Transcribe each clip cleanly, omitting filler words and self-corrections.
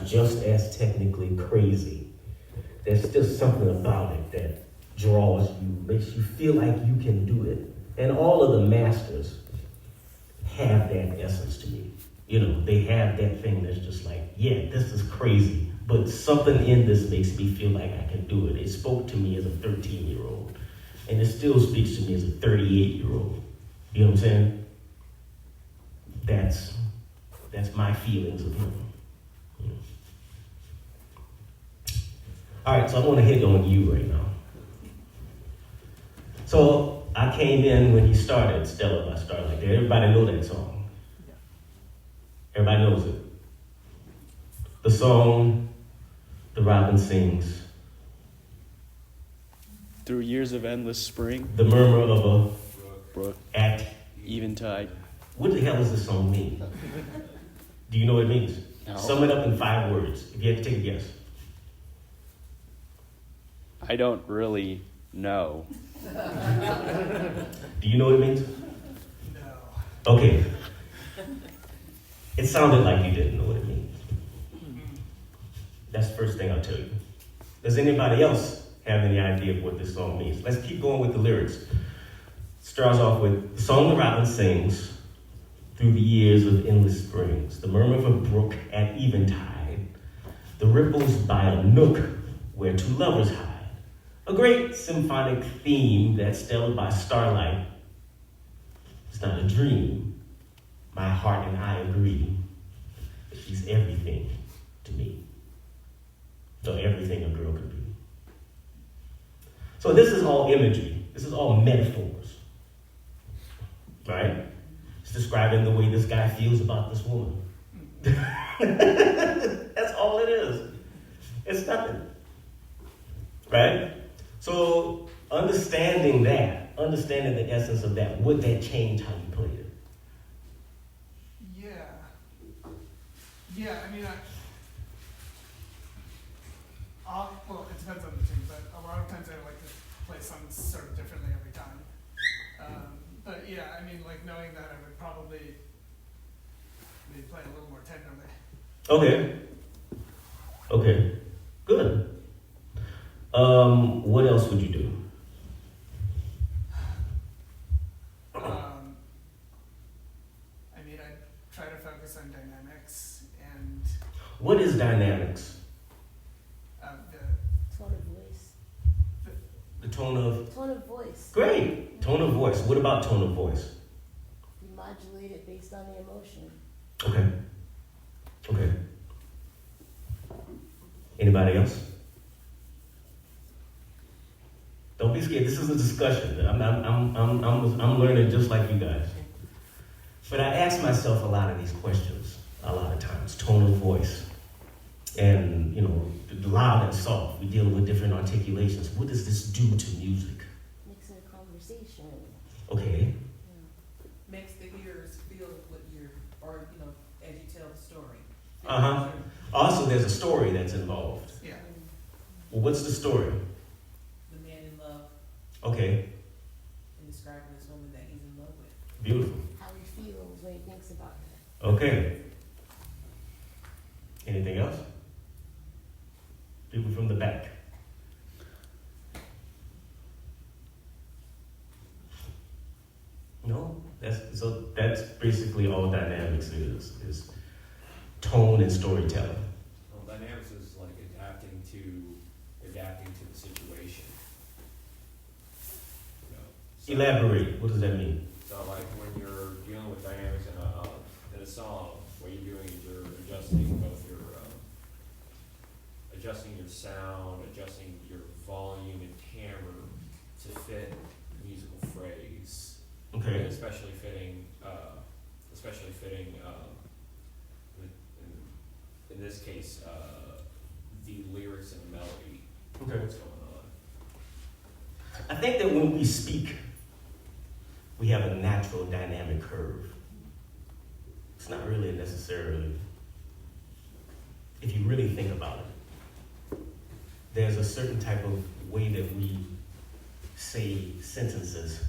sometimes just as technically crazy, there's still something about it that draws you, makes you feel like you can do it. And all of the masters have that essence to me. You know, they have that thing that's just like, yeah, this is crazy, but something in this makes me feel like I can do it. It spoke to me as a 13-year-old, and it still speaks to me as a 38-year-old. You know what I'm saying? That's my feelings of him. You know? All right, so I want to hit on you right now. So I came in when he started Stella By Starlight. Did everybody know that song? Everybody knows it. The song the robin sings. Through years of endless spring. The murmur of a brook at eventide. What the hell does this song mean? Do you know what it means? No. Sum it up in 5 words, if you had to take a guess. I don't really know. Do you know what it means? No. Okay. It sounded like you didn't know what it means. That's the first thing I'll tell you. Does anybody else have any idea of what this song means? Let's keep going with the lyrics. Starts off with, the song the robin sings through the years of endless springs, the murmur of a brook at eventide, the ripples by a nook where two lovers hide. A great symphonic theme that Stella By Starlight. It's not a dream. My heart and I agree. She's everything to me. So everything a girl could be. So this is all imagery. This is all metaphors. Right? It's describing the way this guy feels about this woman. That's all it is. It's nothing. Right? So understanding that, understanding the essence of that, would that change how you played it? Yeah, I mean, well, it depends on the tune, but a lot of times I like to play songs sort of differently every time. But yeah, I mean, like knowing that I would probably maybe play a little more tenderly. Okay. Good. What else would you do? I mean, I try to focus on dynamics and... What is dynamics? Tone of voice. The tone of... Tone of voice. Great. Tone of voice. What about tone of voice? You modulate it based on the emotion. Okay. Anybody else? Don't be scared. This is a discussion. I'm learning just like you guys. But I ask myself a lot of these questions a lot of times. Tone of voice. And, you know, loud and soft. We deal with different articulations. What does this do to music? Makes it a conversation. Okay. Makes the hearers feel what you're, or, you know, as you tell the story. Uh-huh. Also, there's a story that's involved. Yeah. Well, what's the story? The man in love Okay. and describing this woman that he's in love with. Beautiful. How he feels when he thinks about her. Okay. Anything else? People from the back. No? That's basically all dynamics is tone and storytelling. Well, dynamics is like adapting to the situation. You know, so, Elaborate. What does that mean? So like when you're dealing with dynamics in a song, what you're doing is you're adjusting both your adjusting your sound, adjusting your volume and timbre to fit the musical phrase. Okay. And especially fitting in this case, the lyrics and the melody. Okay. What's going on? I think that when we speak, we have a natural dynamic curve. It's not really necessarily, if you really think about it, there's a certain type of way that we say sentences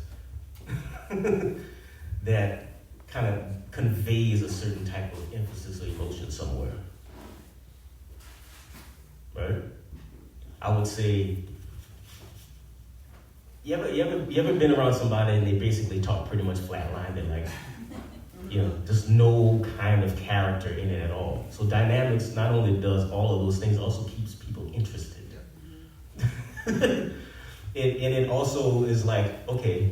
that kind of conveys a certain type of emphasis or emotion somewhere. I would say, you ever been around somebody and they basically talk pretty much flatline? They're like, there's no kind of character in it at all. So dynamics not only does all of those things, also keeps people interested. and it also is like, okay,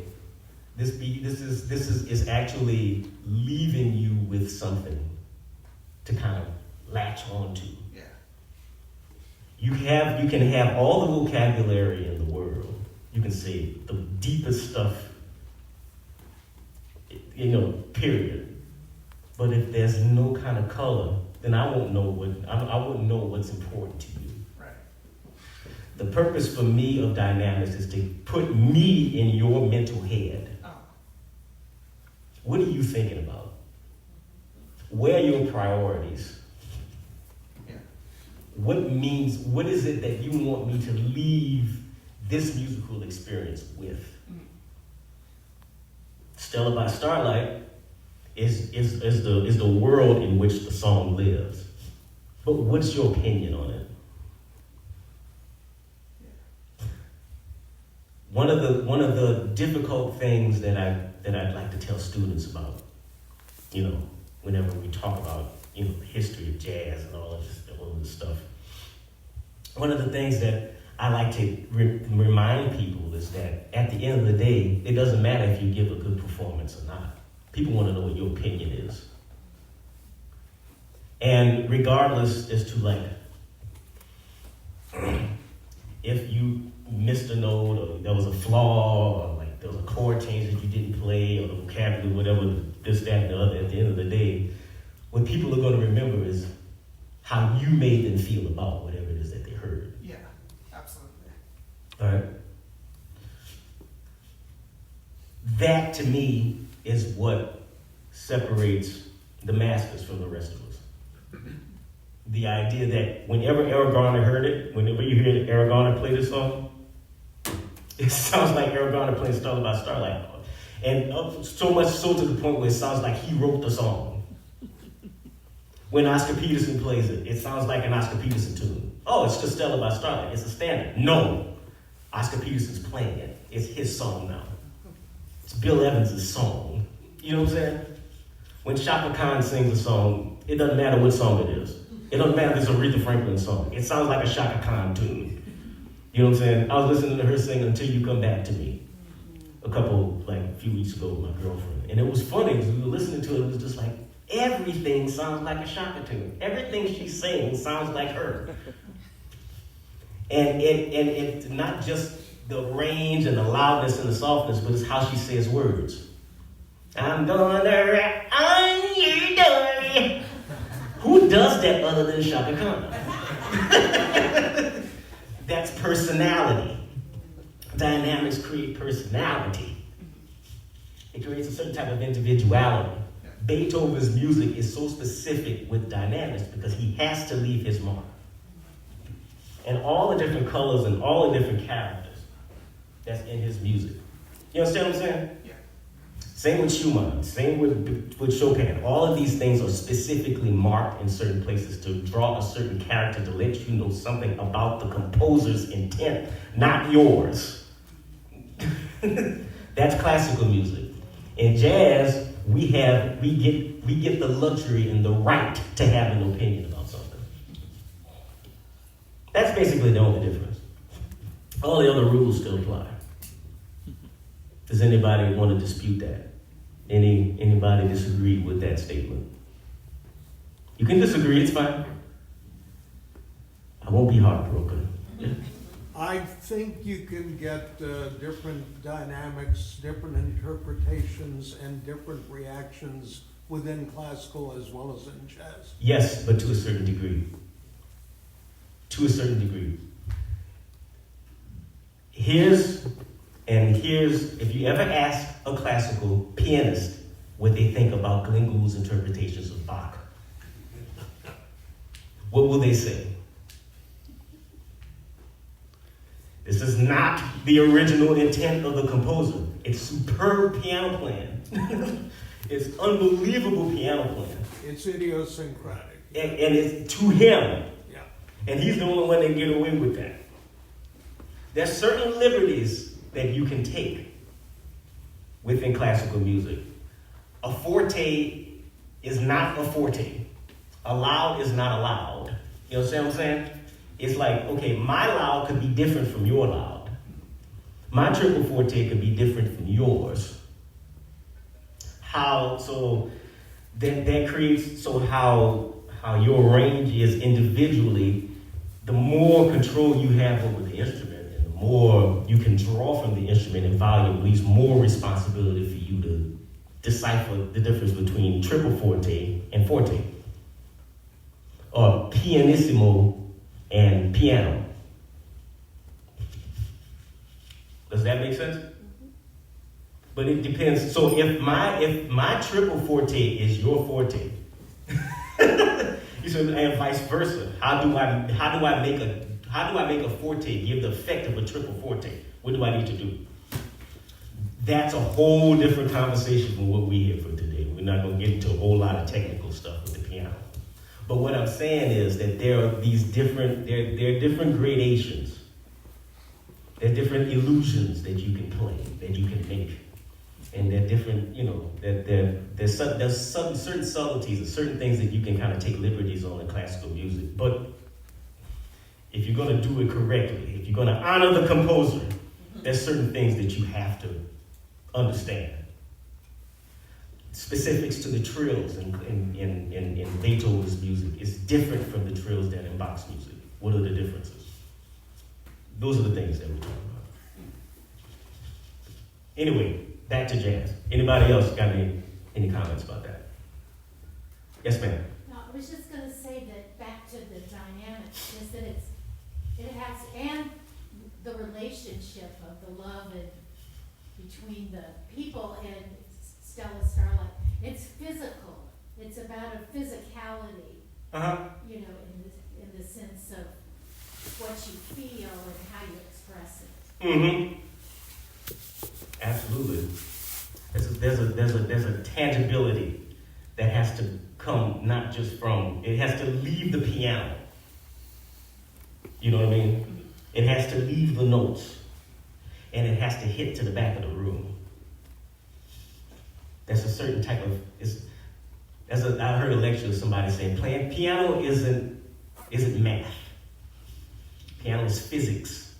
this is actually leaving you with something to kind of latch on to. Yeah. You can have all the vocabulary in the world. You can say the deepest stuff, period. But if there's no kind of color, then I wouldn't know what's important to you. Right. The purpose for me of dynamics is to put me in your mental head. Oh. What are you thinking about? Where are your priorities? Yeah. What is it that you want me to leave this musical experience with? Mm. Stella By Starlight is the world in which the song lives. But what's your opinion on it? Yeah. One of the difficult things that I'd like to tell students about, whenever we talk about the history of jazz and all of this stuff. One of the things that I like to remind people is that at the end of the day, it doesn't matter if you give a good performance or not. People want to know what your opinion is. And regardless as to if you missed a note or there was a flaw or there was a chord change that you didn't play or the vocabulary, whatever, this, that, and the other, at the end of the day, what people are going to remember is how you made them feel about whatever it is that they heard. Yeah, absolutely. All right? That, to me, is what separates the masters from the rest of us. The idea that whenever Erroll Garner heard it, whenever you hear Erroll Garner play this song, it sounds like Erroll Garner playing Stella By Starlight. And so much so to the point where it sounds like he wrote the song. When Oscar Peterson plays it, it sounds like an Oscar Peterson tune. Oh, it's just Stella By Starlight. It's a standard. No. Oscar Peterson's playing it. It's his song now. It's Bill Evans' song. You know what I'm saying? When Chaka Khan sings a song, it doesn't matter what song it is. It doesn't matter if it's a Aretha Franklin song. It sounds like a Chaka Khan tune. You know what I'm saying? I was listening to her sing Until You Come Back to Me a few weeks ago with my girlfriend. And it was funny because we were listening to it. It was just like, everything sounds like a Chaka tune. Everything she's saying sounds like her. And it's not just the range and the loudness and the softness, but it's how she says words. I'm gonna rap on your door. Who does that other than Chaka Khan? That's personality. Dynamics create personality. It creates a certain type of individuality. Beethoven's music is so specific with dynamics because he has to leave his mark. And all the different colors and all the different characters that's in his music. You understand what I'm saying? Yeah. Same with Schumann, same with Chopin. All of these things are specifically marked in certain places to draw a certain character, to let you know something about the composer's intent, not yours. That's classical music. In jazz, we get the luxury and the right to have an opinion about something. That's basically the only difference. All the other rules still apply. Does anybody want to dispute that? Anybody disagree with that statement? You can disagree, it's fine. I won't be heartbroken. I think you can get different dynamics, different interpretations, and different reactions within classical as well as in jazz. Yes, but to a certain degree. To a certain degree. Here's, if you ever ask a classical pianist what they think about Glenn Gould's interpretations of Bach, what will they say? This is not the original intent of the composer. It's superb piano playing. It's unbelievable piano playing. It's idiosyncratic. And it's to him. Yeah. And he's the only one that get away with that. There's certain liberties that you can take within classical music. A forte is not a forte. A loud is not a loud. You know what I'm saying? It's like, okay, my loud could be different from your loud. My triple forte could be different from yours. So that creates, so how your range is individually, the more control you have over the instrument, and the more you can draw from the instrument in volume, leaves more responsibility for you to decipher the difference between triple forte and forte, or pianissimo and piano. Does that make sense? But it depends. So if my triple forte is your forte, you said, and vice versa. How do I make a forte give the effect of a triple forte? What do I need to do? That's a whole different conversation from what we're here for today. We're not going to get into a whole lot of technical stuff with the piano. But what I'm saying is that there are these different, there are different gradations. There are different illusions that you can play, that you can make. And there are different, there's certain subtleties and certain things that you can kind of take liberties on in classical music. But if you're going to do it correctly, if you're going to honor the composer, there's certain things that you have to understand. Specifics to the trills in Beethoven's music is different from the trills that in Bach's music. What are the differences? Those are the things that we're talking about. Anyway, back to jazz. Anybody else got any comments about that? Yes, ma'am. No, I was just gonna say that back to the dynamics, is that it has, and the relationship of the love between the people in Stella Starlight. It's physical. It's about a physicality, in the sense of what you feel and how you express it. Mm-hmm. Absolutely. There's a tangibility that has to come not just from, it has to leave the piano. You know what I mean? It has to leave the notes. And it has to hit to the back of the room. That's a certain type of, I heard a lecture of somebody saying, playing piano isn't math. Piano is physics.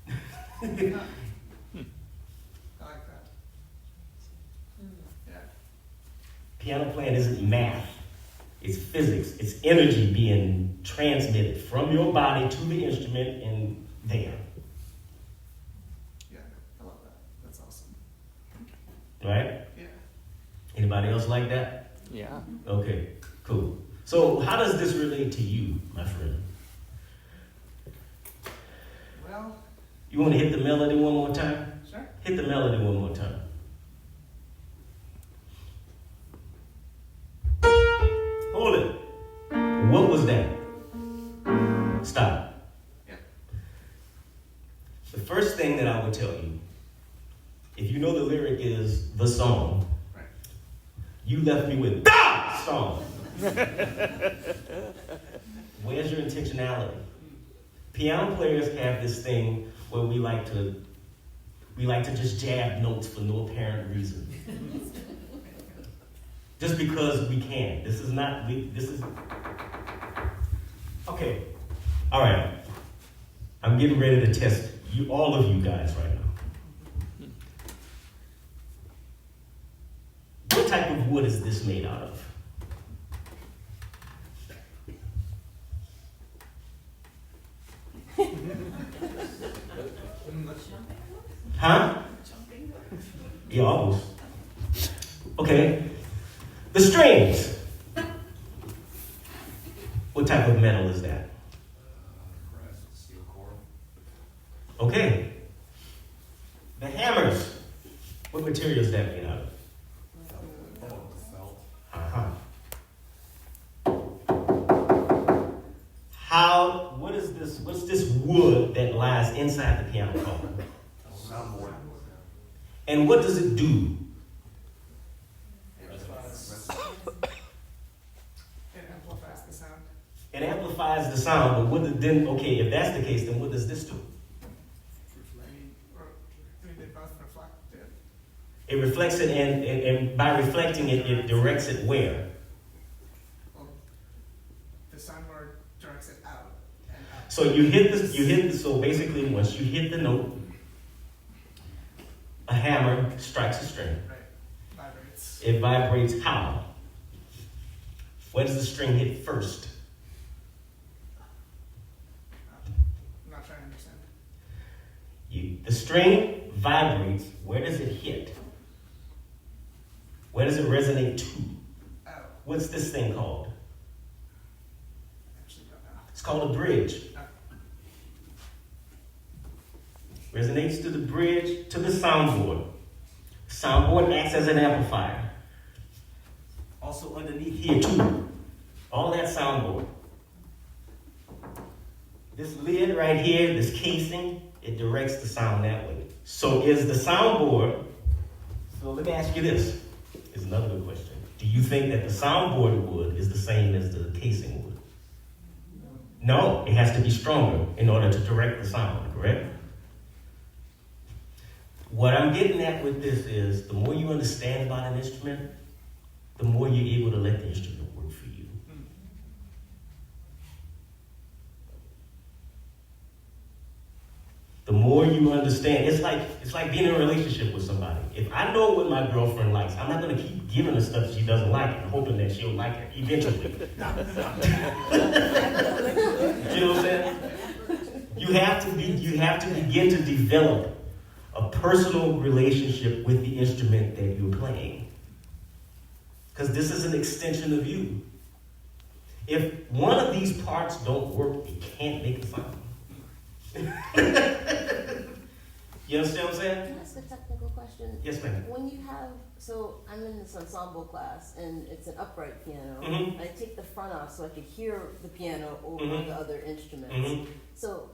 I like that. Yeah. Piano playing isn't math. It's physics. It's energy being transmitted from your body to the instrument and there. Yeah, I love that. That's awesome. Right? Yeah. Anybody else like that? Yeah. Okay, cool. So how does this relate to you, my friend? Well, You want to hit the melody one more time? sure. Hit the melody one more time. Hold it. What was that? Stop. Yeah. The first thing that I would tell you, if you know the lyric is the song, Right. you left me with the song. Where's your intentionality? Piano players have this thing where we like to just jab notes for no apparent reason. Just because we can. This is okay. All right. I'm getting ready to test you, all of you guys right now. What type of wood is this made out of? Huh? Yeah, almost. Okay. The strings. What type of metal is that? Brass, steel core. Okay. The hammers. What material is that made out of? Felt. Uh-huh. What's this wood that lies inside the piano called? Soundboard. And what does it do? It amplifies the sound. It amplifies the sound, but if that's the case, then what does this do? It reflects it, and by reflecting it, it directs it where? Well, the soundboard directs it out and out. So so basically once you hit the note, a hammer strikes a string. Right. Vibrates. It vibrates how? Where does the string hit first? I'm not trying to understand. The string vibrates. Where does it hit? Where does it resonate to? Out. What's this thing called? Actually don't know. It's called a bridge. Resonates to the bridge, to the soundboard. Soundboard acts as an amplifier. Also underneath here too. All that soundboard. This lid right here, this casing, it directs the sound that way. So is the soundboard, so let me ask you this. It's another good question. Do you think that the soundboard wood is the same as the casing wood? No, it has to be stronger in order to direct the sound, correct? What I'm getting at with this is the more you understand about an instrument, the more you're able to let the instrument work for you. The more you understand, it's like being in a relationship with somebody. If I know what my girlfriend likes, I'm not going to keep giving her stuff she doesn't like and hoping that she'll like it eventually. You know what I'm saying? You have to begin to develop a personal relationship with the instrument that you're playing. Because this is an extension of you. If one of these parts don't work, it can't make a sound. You understand what I'm saying? Can I ask a technical question? Yes, ma'am. When you have, so I'm in this ensemble class and it's an upright piano. Mhm. I take the front off so I could hear the piano over Mhm. the other instruments. Mhm. So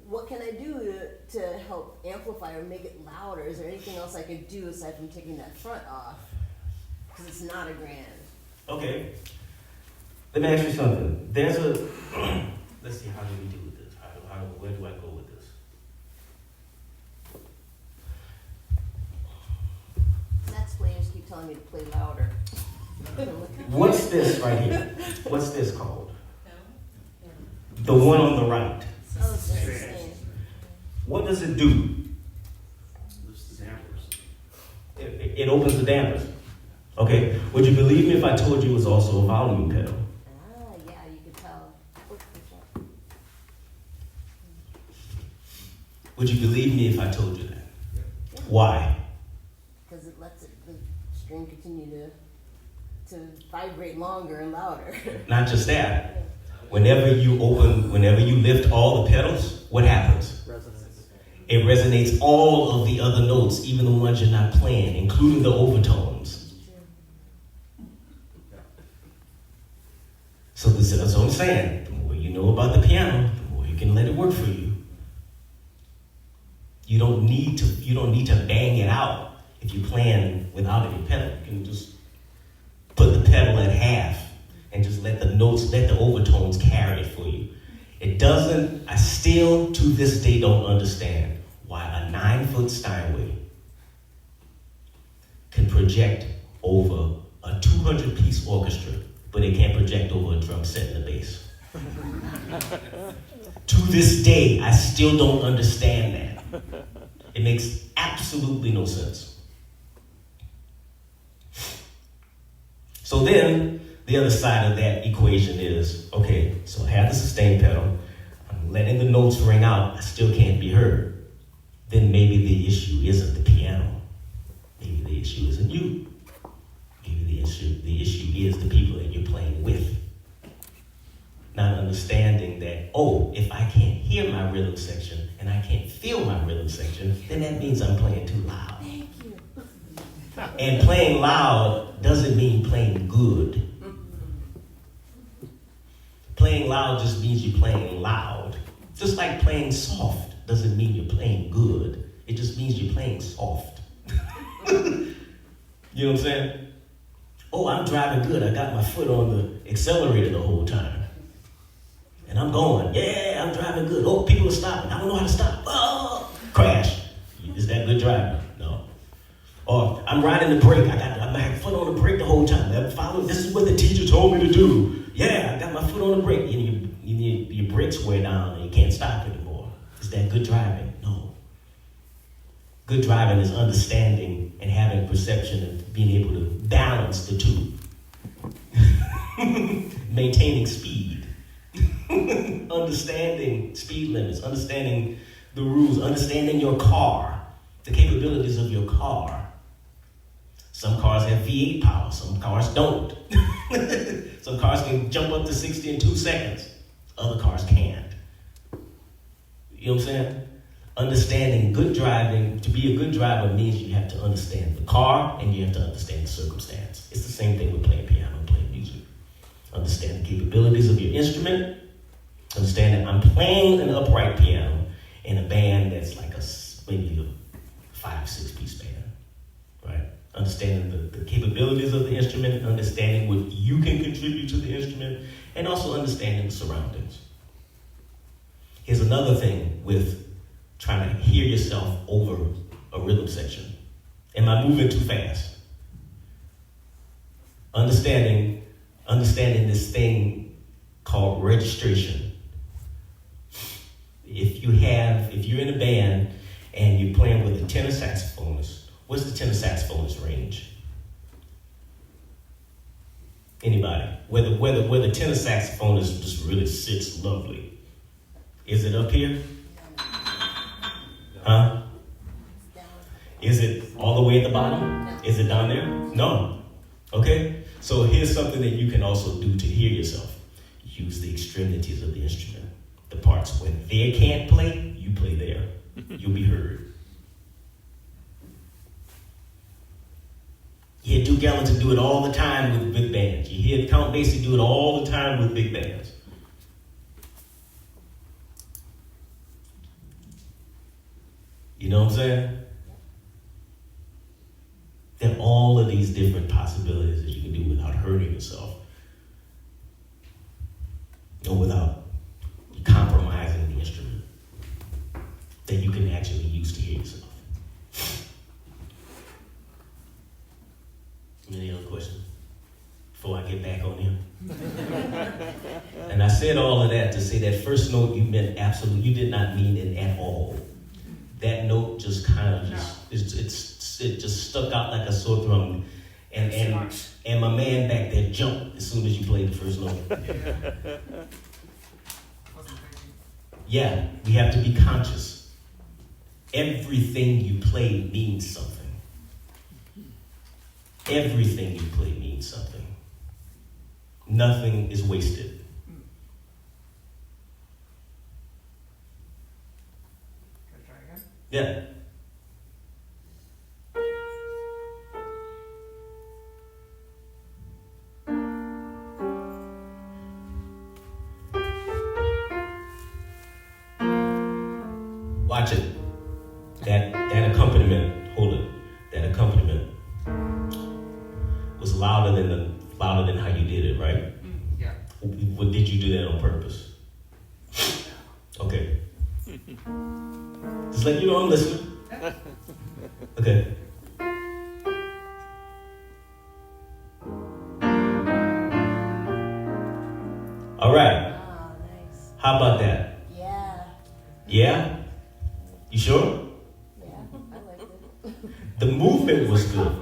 what can I do to help amplify or make it louder? Is there anything else I could do aside from taking that front off? Because it's not a grand. Okay. Let me ask you something. There's a, let's see, how do we do with this? Where do I go with this? Sax players keep telling me to play louder. What's this right here? What's this called? The one on the right. Oh, it's interesting. What does it do? It opens the dampers. Okay. Would you believe me if I told you it was also a volume pedal? Ah, yeah, you could tell. Oh, Would you believe me if I told you that? Why? because it lets the string continue to vibrate longer and louder. Not just that. Whenever you lift all the pedals, what happens? It resonates all of the other notes, even the ones you're not playing, including the overtones. So that's what I'm saying. The more you know about the piano, the more you can let it work for you. You don't need to bang it out if you're playing without any pedal. You can just put the pedal at half and just let the overtones carry it for you. I still to this day don't understand why a 9-foot Steinway can project over a 200-piece orchestra, but it can't project over a drum set and a bass. To this day, I still don't understand that. It makes absolutely no sense. So then, the other side of that equation is, okay, so I have the sustain pedal, I'm letting the notes ring out, I still can't be heard. Then maybe the issue isn't the piano. Maybe the issue isn't you. Maybe the issue is the people that you're playing with. Not understanding that, if I can't hear my rhythm section and I can't feel my rhythm section, then that means I'm playing too loud. Thank you. And playing loud doesn't mean playing good. Playing loud just means you're playing loud. Just like playing soft doesn't mean you're playing good. It just means you're playing soft. You know what I'm saying? I'm driving good. I got my foot on the accelerator the whole time. And I'm going, yeah, I'm driving good. People are stopping. I don't know how to stop. Crash. Is that good driving? No. Or I'm riding the brake. I got my foot on the brake the whole time. This is what the teacher told me to do. Yeah, I got my foot on the brake. And your brakes wear down and you can't stop anymore. Is that good driving? No. Good driving is understanding and having perception and being able to balance the two. Maintaining speed. Understanding speed limits. Understanding the rules. Understanding your car. The capabilities of your car. Some cars have V8 power. Some cars don't. Some cars can jump up to 60 in 2 seconds. Other cars can't. You know what I'm saying? Understanding good driving, to be a good driver means you have to understand the car and you have to understand the circumstance. It's the same thing with playing piano and playing music. Understand the capabilities of your instrument. Understand that I'm playing an upright piano in a band that's like maybe a 5-6 piece band, right? Understanding the capabilities of the instrument, understanding what you can contribute to the instrument, and also understanding the surroundings. Here's another thing with trying to hear yourself over a rhythm section. Am I moving too fast? Understanding this thing called registration. If you're in a band and you're playing with a tenor saxophonist, what's the tenor saxophonist range? Anybody? Where the tenor saxophonist just really sits lovely. Is it up here? Huh? Is it all the way at the bottom? Is it down there? No. Okay? So here's something that you can also do to hear yourself. Use the extremities of the instrument. The parts where they can't play, you play there. You'll be heard. You hear Duke Ellington do it all the time with big bands. You hear Count Basie do it all the time with big bands. You know what I'm saying? There are all of these different possibilities that you can do without hurting yourself. Or without compromising the instrument that you can actually use to hear yourself. Any other questions before I get back on him? And I said all of that to say that first note you meant absolutely, you did not mean it at all. That note just kind of it just stuck out like a sore thumb. And my man back there jumped as soon as you played the first note. Yeah, we have to be conscious. Everything you play means something. Everything you play means something. Nothing is wasted. Can I try again? Yeah. Watch it. That accompaniment, hold it. That accompaniment was louder than how you did it, right? Yeah. What did you do that on purpose? Okay. Just let you know I'm listening. Okay. All right. Oh, nice. How about that? Yeah. Yeah? You sure? Yeah, I liked it. The movement was good.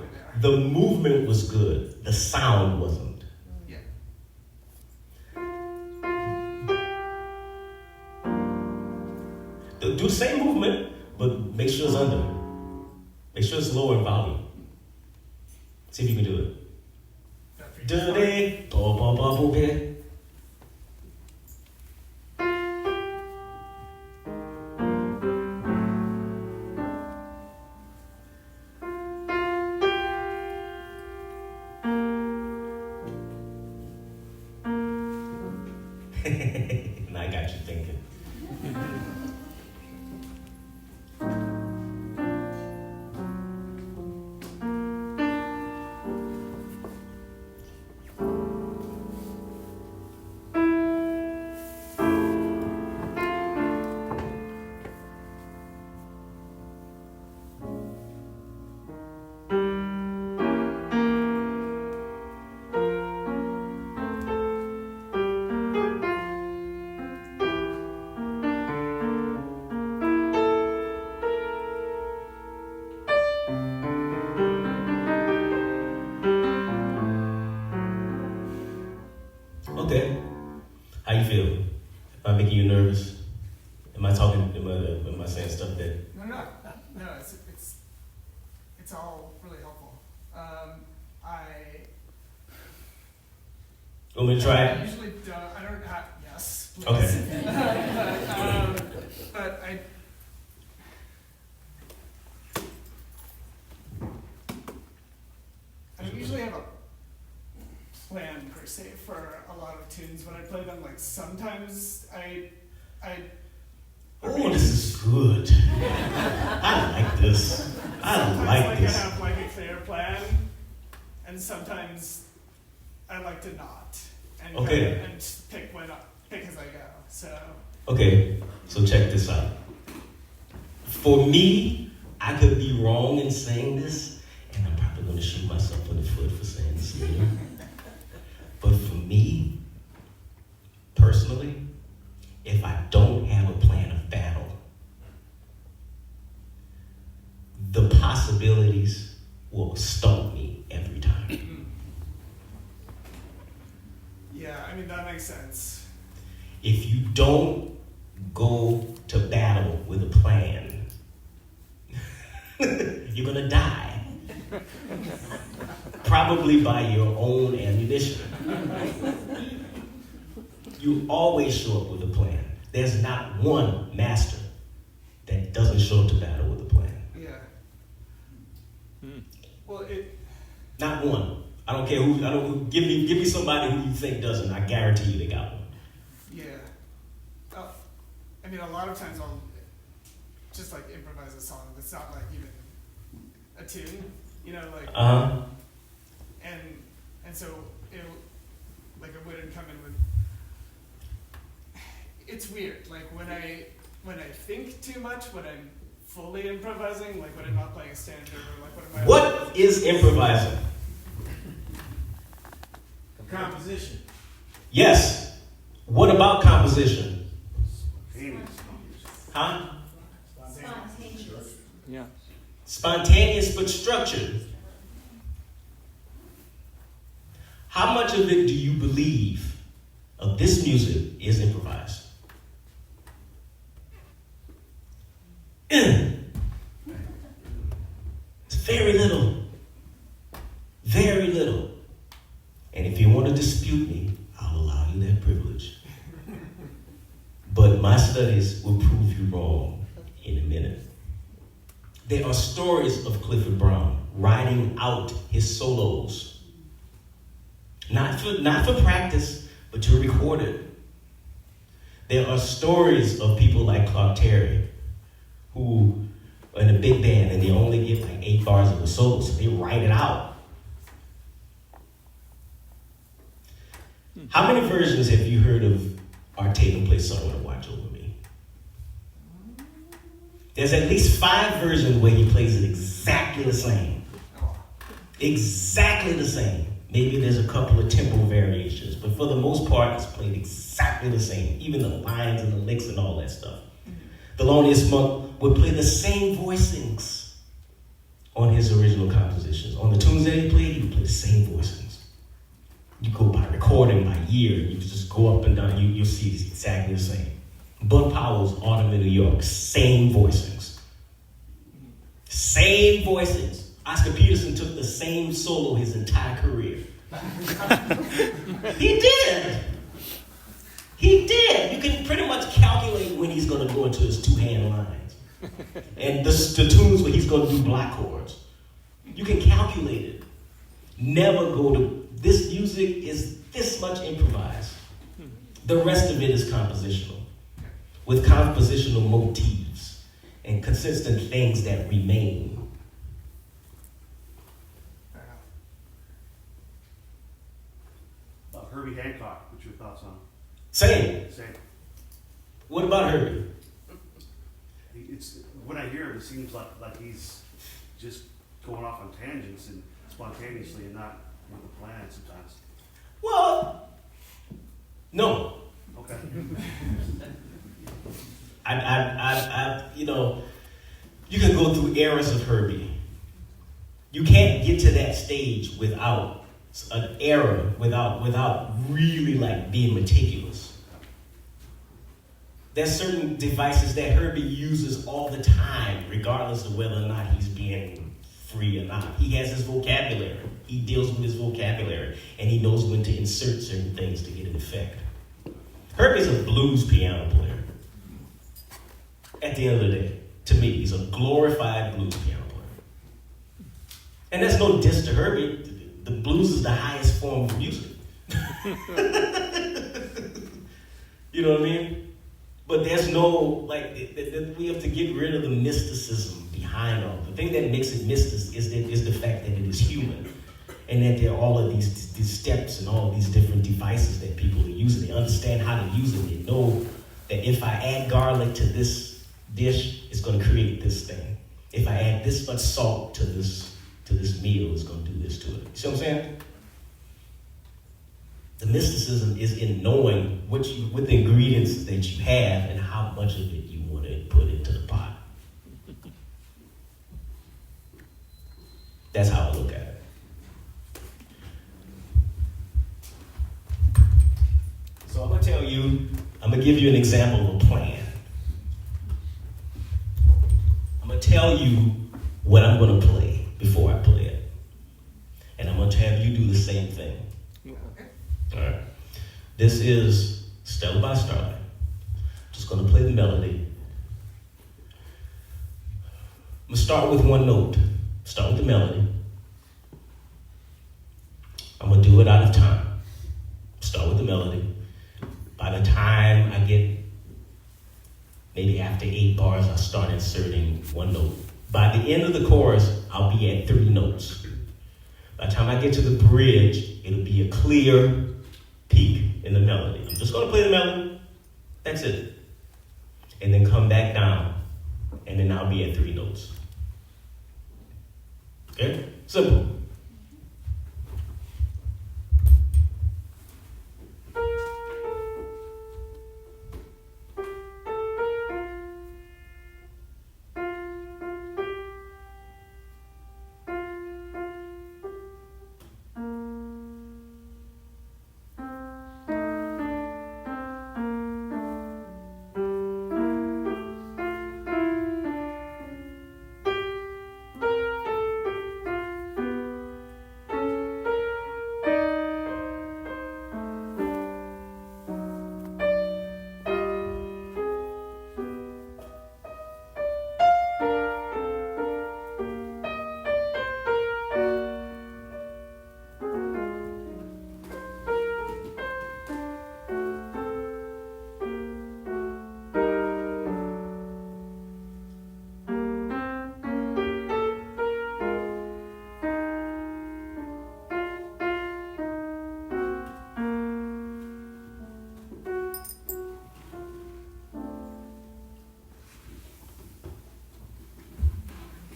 The movement was good. The sound wasn't. Yeah. Do the same movement, but make sure it's under. Make sure it's lower in volume. See if you can do it. And I got you thinking. I making you nervous? Am I saying stuff that? No, it's all really helpful. Want me to try I it? usually don't. I don't have. Yes, please. Okay. But I don't usually have a plan per se for a lot of tunes when I play them. Like sometimes I Oh, this is good. I like this. I like this. I have like a clear plan, and sometimes I like to not and Okay. and just pick as I go. So Okay, so check this out. For me, I could be wrong in saying this, and I'm probably going to shoot myself in the foot for saying this later. But for me, personally, if I don't have a plan of battle, the possibilities will stump me every time. yeah, I mean that makes sense. If you don't go to battle with a plan, you're gonna die. Probably by your own ammunition. You always show up with a plan. There's not one master that doesn't show up to battle with a plan. Yeah. Well, Not one. I don't care who. Give me somebody who you think doesn't. I guarantee you they got one. yeah. I mean, a lot of times I'll just like improvise a song that's not like even a tune, you know, like. And so it wouldn't come in with. It's weird. Like when I think too much, when I'm fully improvising, like when I'm not playing a standard, or like what am I? What is improvising? Composition. Yes. What about composition? Huh? Spontaneous. Yeah. Spontaneous but structured. How much of it do you believe of this music is improvised? It's very little. Very little. And if you want to dispute me, I'll allow you that privilege. But my studies will prove you wrong in a minute. There are stories of Clifford Brown writing out his solos. Not for practice, but to record it. There are stories of people like Clark Terry, who are in a big band and they only get like 8 bars of a solo, so they write it out. How many versions have you heard of Art Tatum play Someone to Watch Over Me? There's at least 5 versions where he plays it exactly the same. Exactly the same. Maybe there's a couple of tempo variations, but for the most part, it's played exactly the same. Even the lines and the licks and all that stuff. Thelonious Monk would play the same voicings on his original compositions. On the tunes that he played, he would play the same voicings. You go by recording by year, you just go up and down, you'll see it's exactly the same. Bud Powell's Autumn in New York, same voicings. Same voicings. Oscar Peterson took the same solo his entire career. He did. He did. You can pretty much calculate when he's going to go into his 2-hand lines. And the tunes where he's going to do block chords. You can calculate it. Never go to, this music is this much improvised. The rest of it is compositional. With compositional motifs and consistent things that remain. Herbie Hancock, what's your thoughts on? Same. What about Herbie? It's when I hear it, it seems like he's just going off on tangents and spontaneously and not with a plan sometimes. Well, no. Okay. You can go through eras of Herbie. You can't get to that stage without an era, without really like being meticulous. There's certain devices that Herbie uses all the time, regardless of whether or not he's being free or not. He has his vocabulary. He deals with his vocabulary, and he knows when to insert certain things to get an effect. Herbie's a blues piano player. At the end of the day, to me, he's a glorified blues piano player. And that's no diss to Herbie. The blues is the highest form of music. You know what I mean? But there's no, like, we have to get rid of the mysticism behind all. The thing that makes it mystic is the fact that it is human. And that there are all of these steps and all of these different devices that people are using. They understand how to use it. They know that if I add garlic to this dish, it's going to create this thing. If I add this much salt to this meal, it's going to do this to it. You see what I'm saying? The mysticism is in knowing what the ingredients that you have and how much of it you want to put into the pot. That's how I look at it. So I'm going to give you an example of a plan. I'm going to tell you what I'm going to play before I play it. And I'm going to have you do the same thing. All right. This is Stella By Starlight. Just going to play the melody. I'm going to start with one note. Start with the melody. I'm going to do it out of time. Start with the melody. By the time I get, maybe after 8 bars, I'll start inserting one note. By the end of the chorus, I'll be at 3 notes. By the time I get to the bridge, it'll be a clear peak in the melody. I'm just going to play the melody. That's it. And then come back down. And then I'll be at 3 notes. Okay? Simple.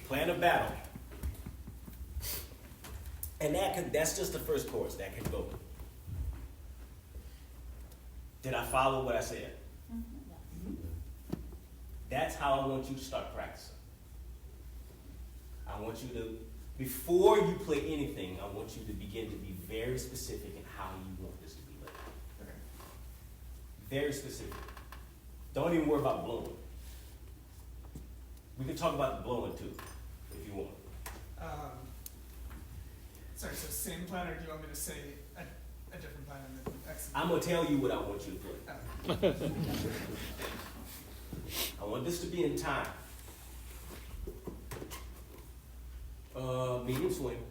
Plan of battle. And that's just the first chorus. That can go. Did I follow what I said? That's how I want you to start practicing. I want you to, before you play anything, I want you to begin to be very specific in how you want this to be played. Okay. Very specific. Don't even worry about blowing. We can talk about the blowing too, if you want. Sorry, so same plan, or do you want me to say a different plan and then execute? I'm going to tell you what I want you to play. I want this to be in time. Medium swing.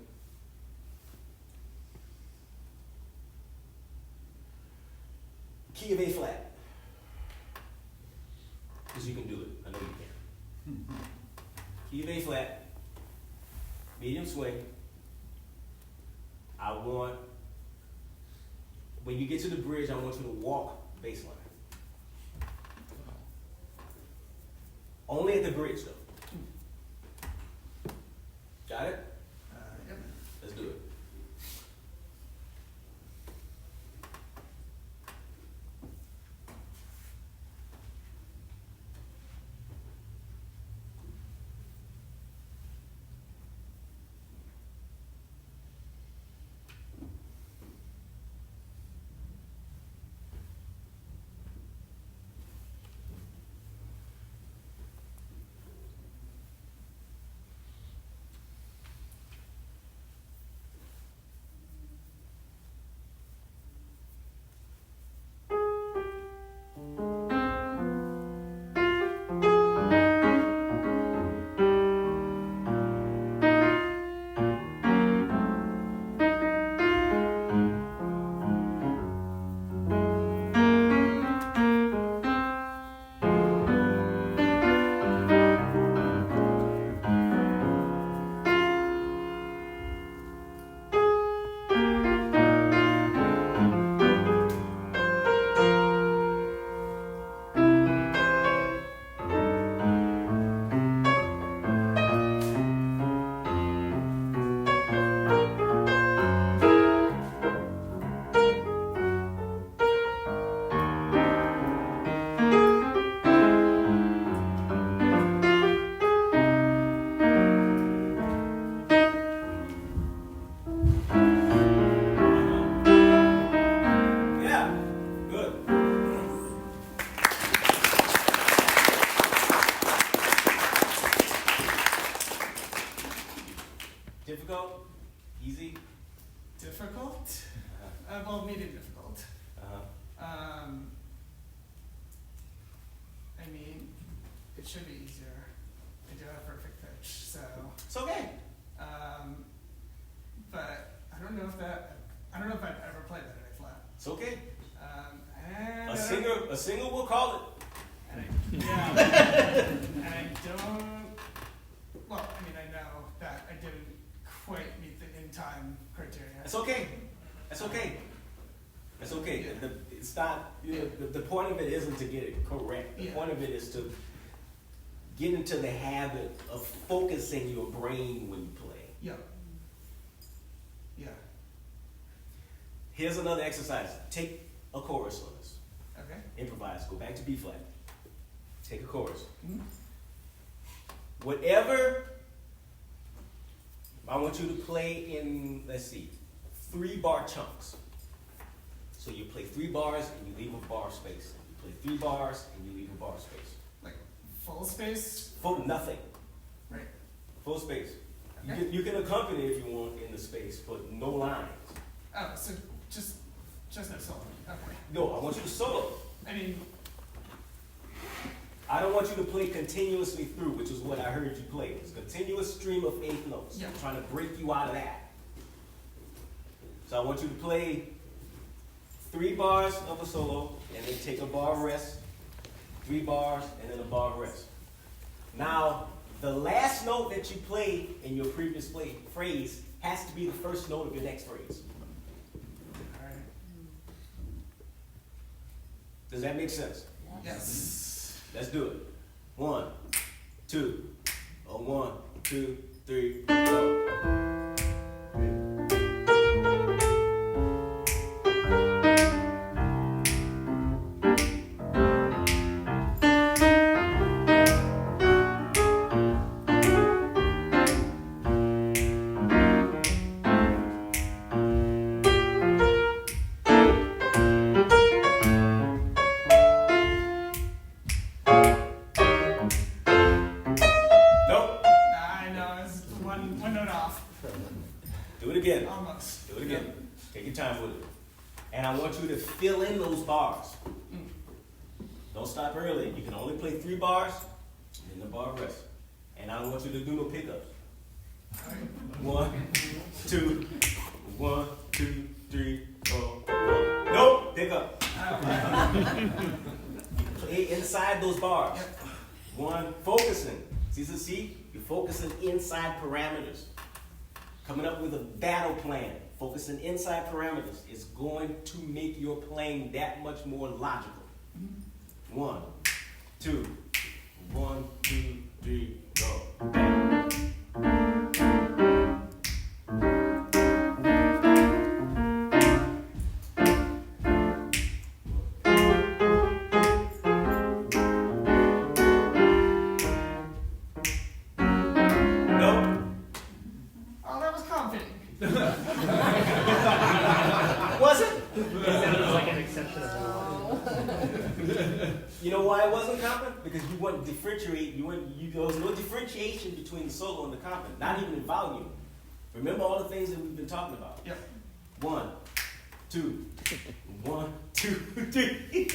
Key of A flat. Because you can do it. I know you can. Key of A flat. Medium swing. I want, when you get to the bridge, I want you to walk bass line. Only at the bridge, though. Got it? Yep. Let's do it. Difficult? Easy? Difficult? Uh-huh. Well, medium difficult. Uh-huh. I mean, it should be easier. I do have perfect pitch, so. It's okay. But I don't know if I've ever played that in A flat. It's okay. And A singer will call it. And I don't. Well, I mean, I know that I didn't quite meet the in-time criteria. It's okay. That's okay. That's okay. Yeah. It's not, the point of it isn't to get it correct. The Yeah. point of it is to get into the habit of focusing your brain when you play. Yeah. Yeah. Here's another exercise. Take a chorus on this. Okay. Improvise. Go back to B flat. Take a chorus. Mhm. Whatever, I want you to play in, let's see, 3-bar chunks. So you play 3 bars and you leave a bar space. You play 3 bars and you leave a bar space. Like full space. Full nothing. Right. Full space. Okay. You can accompany if you want in the space, but no lines. Oh, so just no solo. Okay. No, I want you to solo. I mean, I don't want you to play continuously through, which is what I heard you play. It's a continuous stream of 8 notes. Yeah. I'm trying to break you out of that. So I want you to play 3 bars of a solo, and then take a bar rest, 3 bars, and then a bar rest. Now, the last note that you play in your previous phrase has to be the first note of your next phrase. all right. Does that make sense? Yes. Let's do it. 1, 2, 1, 2, 3, go. Nope. I know, it's one note off. Do it again. Almost. Do it again. Take your time with it. And I want you to fill in those bars. Mm. Don't stop early. You can only play 3 bars and then the bar rest. And I don't want you to do no pickups. All right. 1, 2, 1, 2, 3, 4, 1. Nope, pickup. Play inside those bars. Yep. 1, focusing. See, you're focusing inside parameters. Coming up with a battle plan. Focusing inside parameters is going to make your playing that much more logical. 1, 2, 1, 2, 3, go. Nope. Oh, that was confident. Was it? Like an exception of the rule. You know why it wasn't confident? Because you wouldn't differentiate. There was no differentiation between the solo and the confident, not even in volume. Remember all the things that we've been talking about. Yep. 1, 2, 1, 2, 3.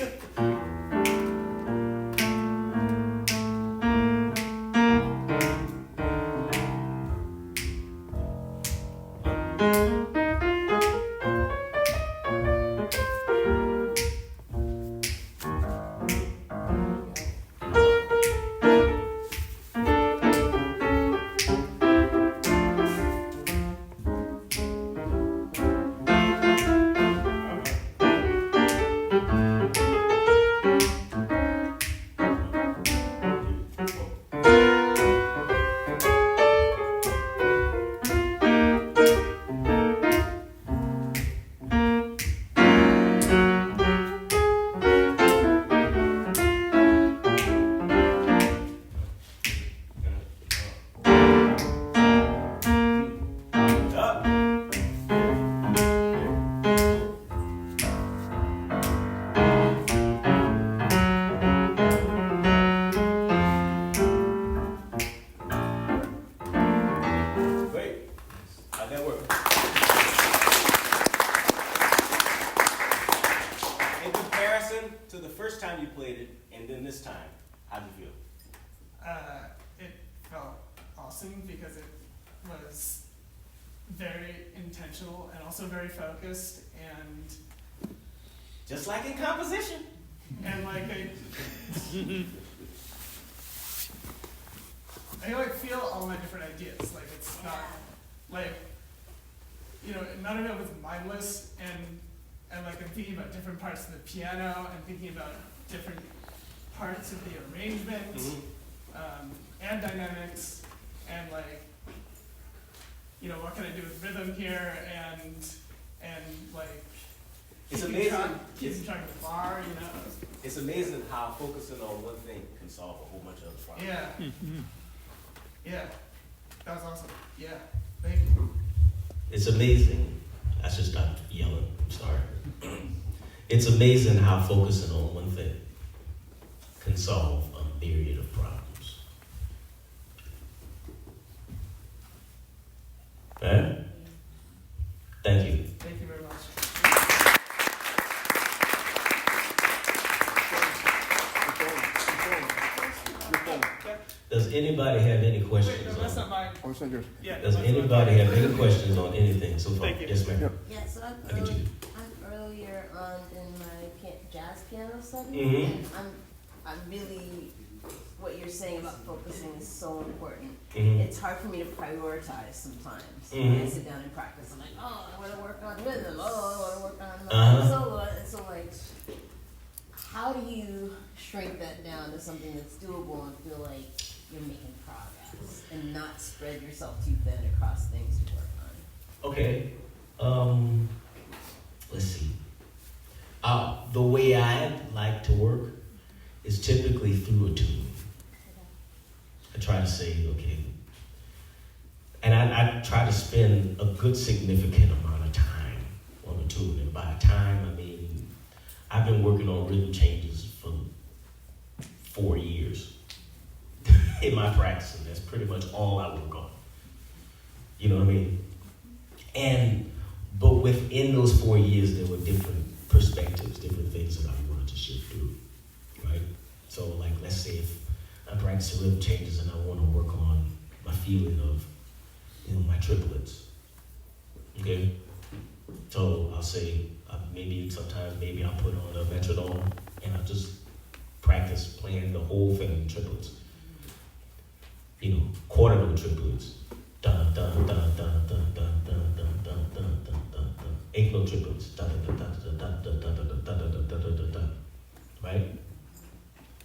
How'd you feel? It felt awesome because it was very intentional and also very focused and Just like in composition. like I like feel all my different ideas. Like it's not like none of it was mindless and like I'm thinking about different parts of the piano and thinking about different parts of the arrangement and dynamics and like what can I do with rhythm here and like It's keeping amazing. track of the bar, It's amazing how focusing on one thing can solve a whole bunch of other problems. Yeah. Yeah. That was awesome. Yeah. Thank you. It's amazing. I should stop yelling. I'm sorry. It's amazing how focusing on one thing can solve a myriad of problems. Right? Thank you. Thank you very much. Does anybody have any Wait, questions? no, that's not mine. Oh, it's not yours. Yeah. Does that's not anybody mine. have any questions on anything so far? Thank you. Yes, ma'am. Yeah, so I'm I get you. earlier on in my jazz piano study, Mhm. and I'm really, what you're saying about focusing is so important. Mhm. It's hard for me to prioritize sometimes. When I Mhm. sit down and practice, I'm like, oh, I want to work on rhythm, oh, I want to work on Uh-huh. solo. And so like, how do you shrink that down to something that's doable and feel like you're making progress and not spread yourself too thin across things to work on? Okay. Let's see. The way I like to work is typically through a tune. I try to say, okay, and I try to spend a good significant amount of time on a tune. And by time, I mean, I've been working on rhythm changes for 4 years in my practice, and that's pretty much all I work on. You know what I mean? But within those 4 years, there were different perspectives, different things that I wanted to shift through, right? So like, let's say if I'm practicing rhythm changes and I want to work on my feeling of, my triplets, okay? So I'll say, maybe I'll put on a metronome and I'll just practice playing the whole thing in triplets. Quarter note triplets. Dun dun dun dun dun dun dun dun dun dun dun dun dun. Eighth note triplets. Dun dun dun dun dun dun dun dun dun dun dun dun dun. Right?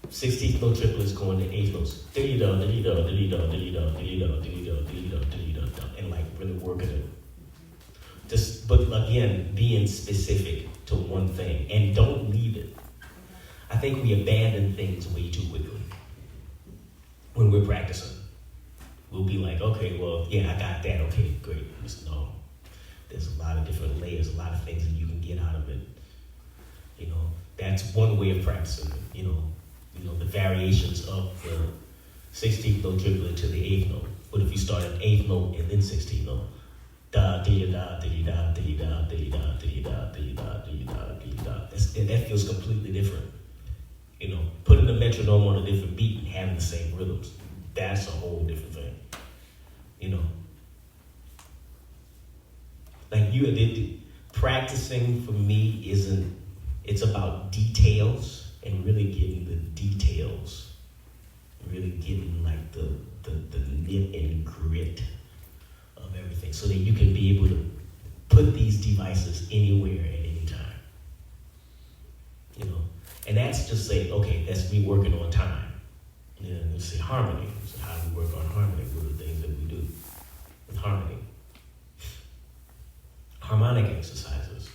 16th note triplets going to 8th notes. Dilly do, dilly do, dilly do, dilly do, dilly do, dilly do, dilly do, dilly do, and like really working it. But again, being specific to one thing and don't leave it. I think we abandon things way too quickly when we're practicing. We'll be like, okay, well, yeah, I got that. Okay, great. No, there's a lot of different layers, a lot of things that you can get out of it. That's one way of practicing it. The variations of the 16th note triplet to the 8th note. What if you start at 8th note and then 16th note? Da, dee, da, dee, da, dee, da, dee, da, dee, da, dee, da, dee, da, dee, da. That feels completely different. Putting the metronome on a different beat and having the same rhythms. That's a whole different thing. Practicing for me it's about details and really getting the details, really getting like the nit and grit of everything so that you can be able to put these devices anywhere at any time. And that's just saying, okay, that's me working on time. And then let's say harmony. So how do we work on harmony? What are the things that we do with harmony? Harmonic exercises,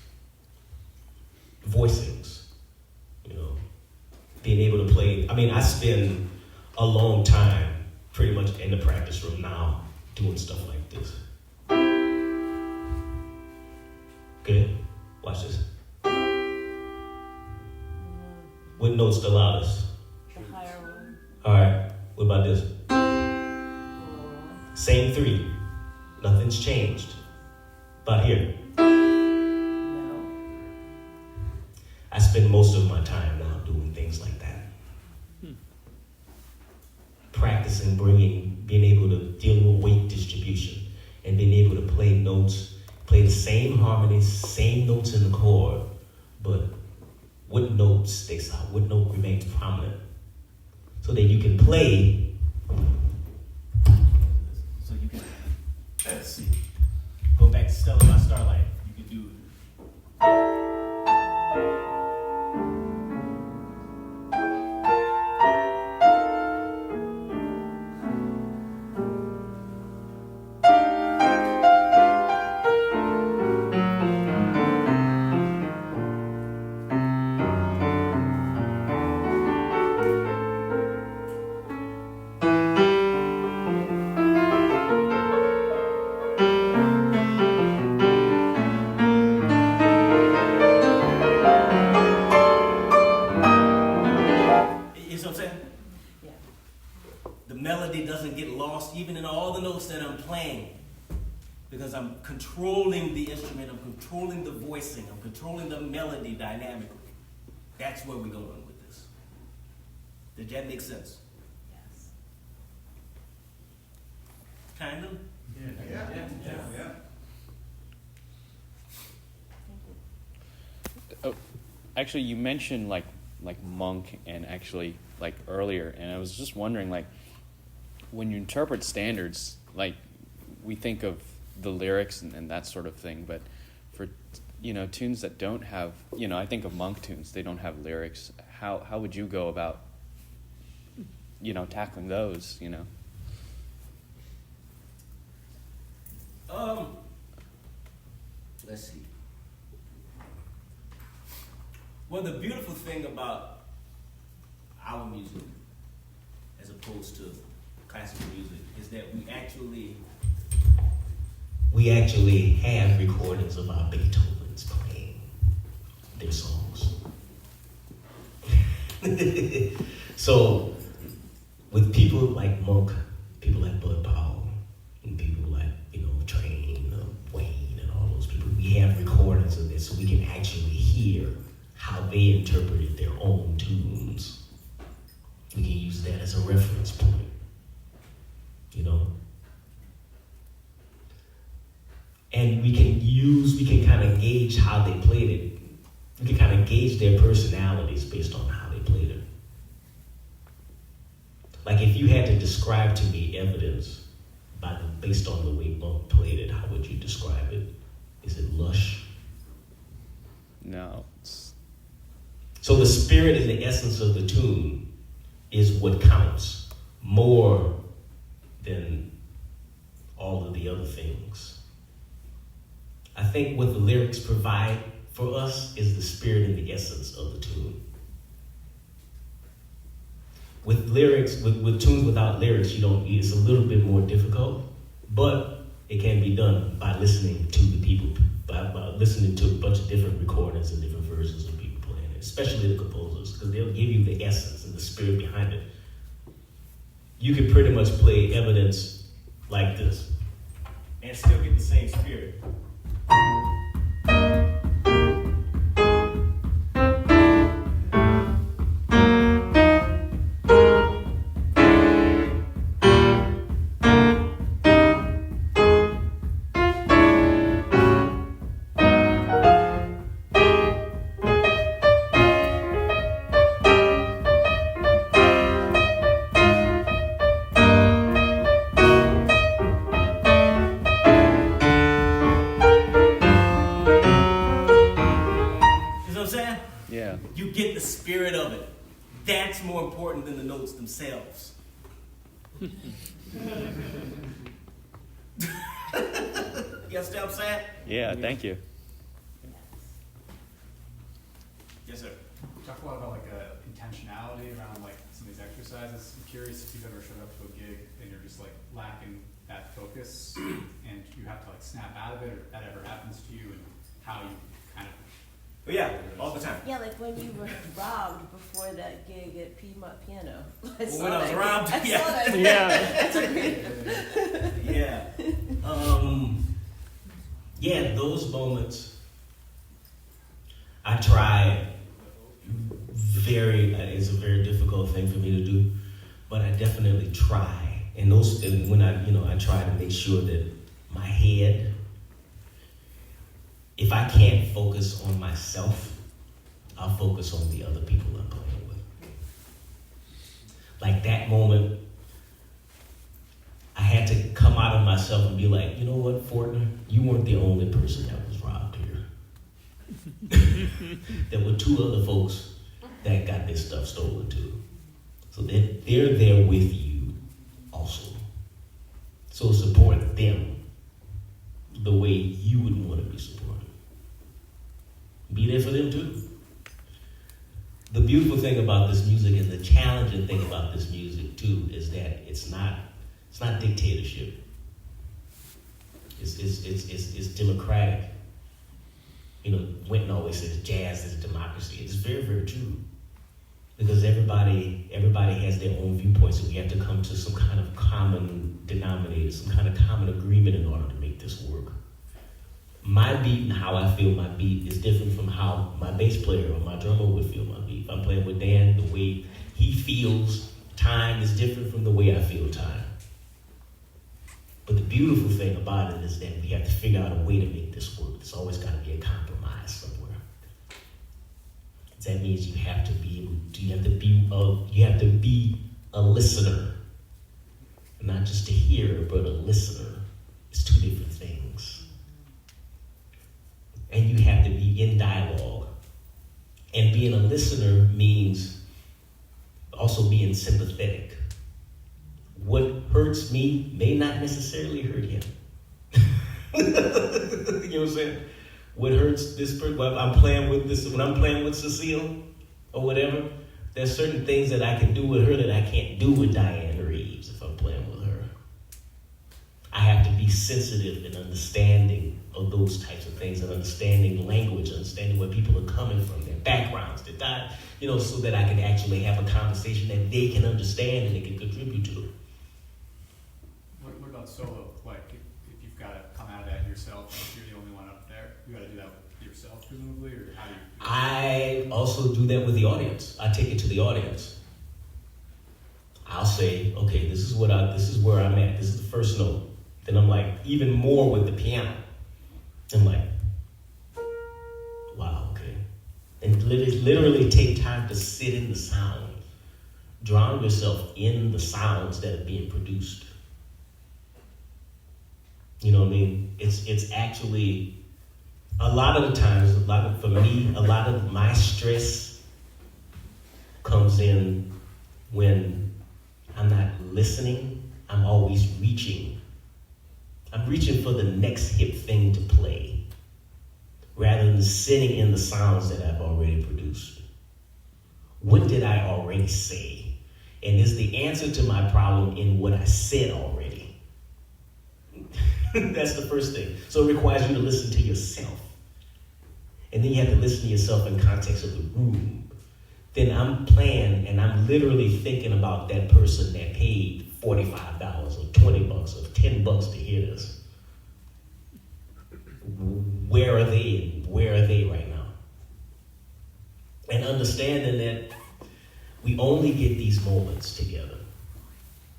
voicings, being able to play. I spend a long time pretty much in the practice room now doing stuff like this. Okay, watch this. What note's the loudest? The higher one. All right, what about this? The lower one. Same 3. Nothing's changed. About here. No. I spend most of my time now doing things like that. practicing being able to deal with weight distribution and being able to play notes, play the same harmonies, same notes in the chord, but what note sticks out, what note remains prominent, so that you can play. So you can, let's see, go back to Stella By Starlight. You can do. Even in all the notes that I'm playing, because I'm controlling the instrument, I'm controlling the voicing, I'm controlling the melody dynamically. That's where we're going with this. Did that make sense? Yes. Kind of? Yeah. Oh, actually, you mentioned like monk and actually like earlier, and I was just wondering, like, when you interpret standards, like, we think of the lyrics and that sort of thing, but for, tunes that don't have, I think of monk tunes, they don't have lyrics. How would you go about, tackling those, Let's see. Well, the beautiful thing about our music, as opposed to classical music, is that we actually have recordings of our Beethovens playing their songs. So with people like Monk, people like Bud Powell, and people like, Train, Wayne, and all those people, we have recordings of this so we can actually hear how they interpreted their own tunes. We can use that as a reference point. And we can kind of gauge how they played it. We can kind of gauge their personalities based on how they played it. Like, if you had to describe to me evidence based on the way Monk played it, how would you describe it? Is it lush? No. So the spirit and the essence of the tune is what counts more than all of the other things. I think what the lyrics provide for us is the spirit and the essence of the tune. With lyrics, with tunes without lyrics, it's a little bit more difficult, but it can be done by listening to the people, by listening to a bunch of different recordings and different versions of people playing it, especially the composers, because they'll give you the essence and the spirit behind it. You can pretty much play Evidence like this and still get the same spirit. Yeah. You get the spirit of it. That's more important than the notes themselves. You understand what I'm saying? Yeah, thank you. Yes, sir. We talk a lot about intentionality around some of these exercises. I'm curious if you've ever showed up to a gig and you're just lacking that focus and you have to snap out of it, or if that ever happens to you, and how you kind of. But yeah, all the time. Yeah, like when you were robbed before that gig at Piedmont Piano. When I was robbed, I yeah. saw that. Yeah. Yeah, those moments, I try it's a very difficult thing for me to do, but I definitely try. And when I try to make sure that my head, if I can't focus on myself, I'll focus on the other people I'm playing with. Like that moment, I had to come out of myself and be like, you know what, Fortner, you weren't the only person that was robbed here. There were 2 other folks that got their stuff stolen too. So they're there with you also. So support them the way you would want to be supported. Be there for them too. The beautiful thing about this music and the challenging thing about this music too is that it's not dictatorship. It's democratic. You know, Winton always says jazz is democracy. It's very, very true. Because everybody has their own viewpoints, and we have to come to some kind of common denominator, some kind of common agreement in order to make this work. My beat and how I feel my beat is different from how my bass player or my drummer would feel my beat. If I'm playing with Dan, the way he feels time is different from the way I feel time. But the beautiful thing about it is that we have to figure out a way to make this work. There's always got to be a compromise somewhere. That means you have to be a listener, not just a hearer, but a listener. It's 2 different things. And you have to be in dialogue. And being a listener means also being sympathetic. What hurts me may not necessarily hurt him. You know what I'm saying? What hurts this person, when I'm playing with Cecile or whatever, there's certain things that I can do with her that I can't do with Diane Reeves if I'm playing with her. I have to be sensitive and understanding of those types of things, and understanding language, understanding where people are coming from, their backgrounds, so that I can actually have a conversation that they can understand and they can contribute to. What about solo? Like, if you've got to come out of that yourself, if you're the only one up there, you got to do that with yourself, presumably, or how do you? I also do that with the audience. I take it to the audience. I'll say, okay, this is where I'm at. This is the first note. Then I'm like, even more with the piano. I'm like, wow, okay. And literally take time to sit in the sound. Drown yourself in the sounds that are being produced. You know what I mean? It's actually, a lot of the times, for me, a lot of my stress comes in when I'm not listening. I'm always reaching. I'm reaching for the next hip thing to play, rather than sitting in the sounds that I've already produced. What did I already say? And is the answer to my problem in what I said already? That's the first thing. So it requires you to listen to yourself. And then you have to listen to yourself in context of the room. Then I'm playing and I'm literally thinking about that person that paid $45 or $20 or $10 to hear this. Where are they? Where are they right now? And understanding that we only get these moments together.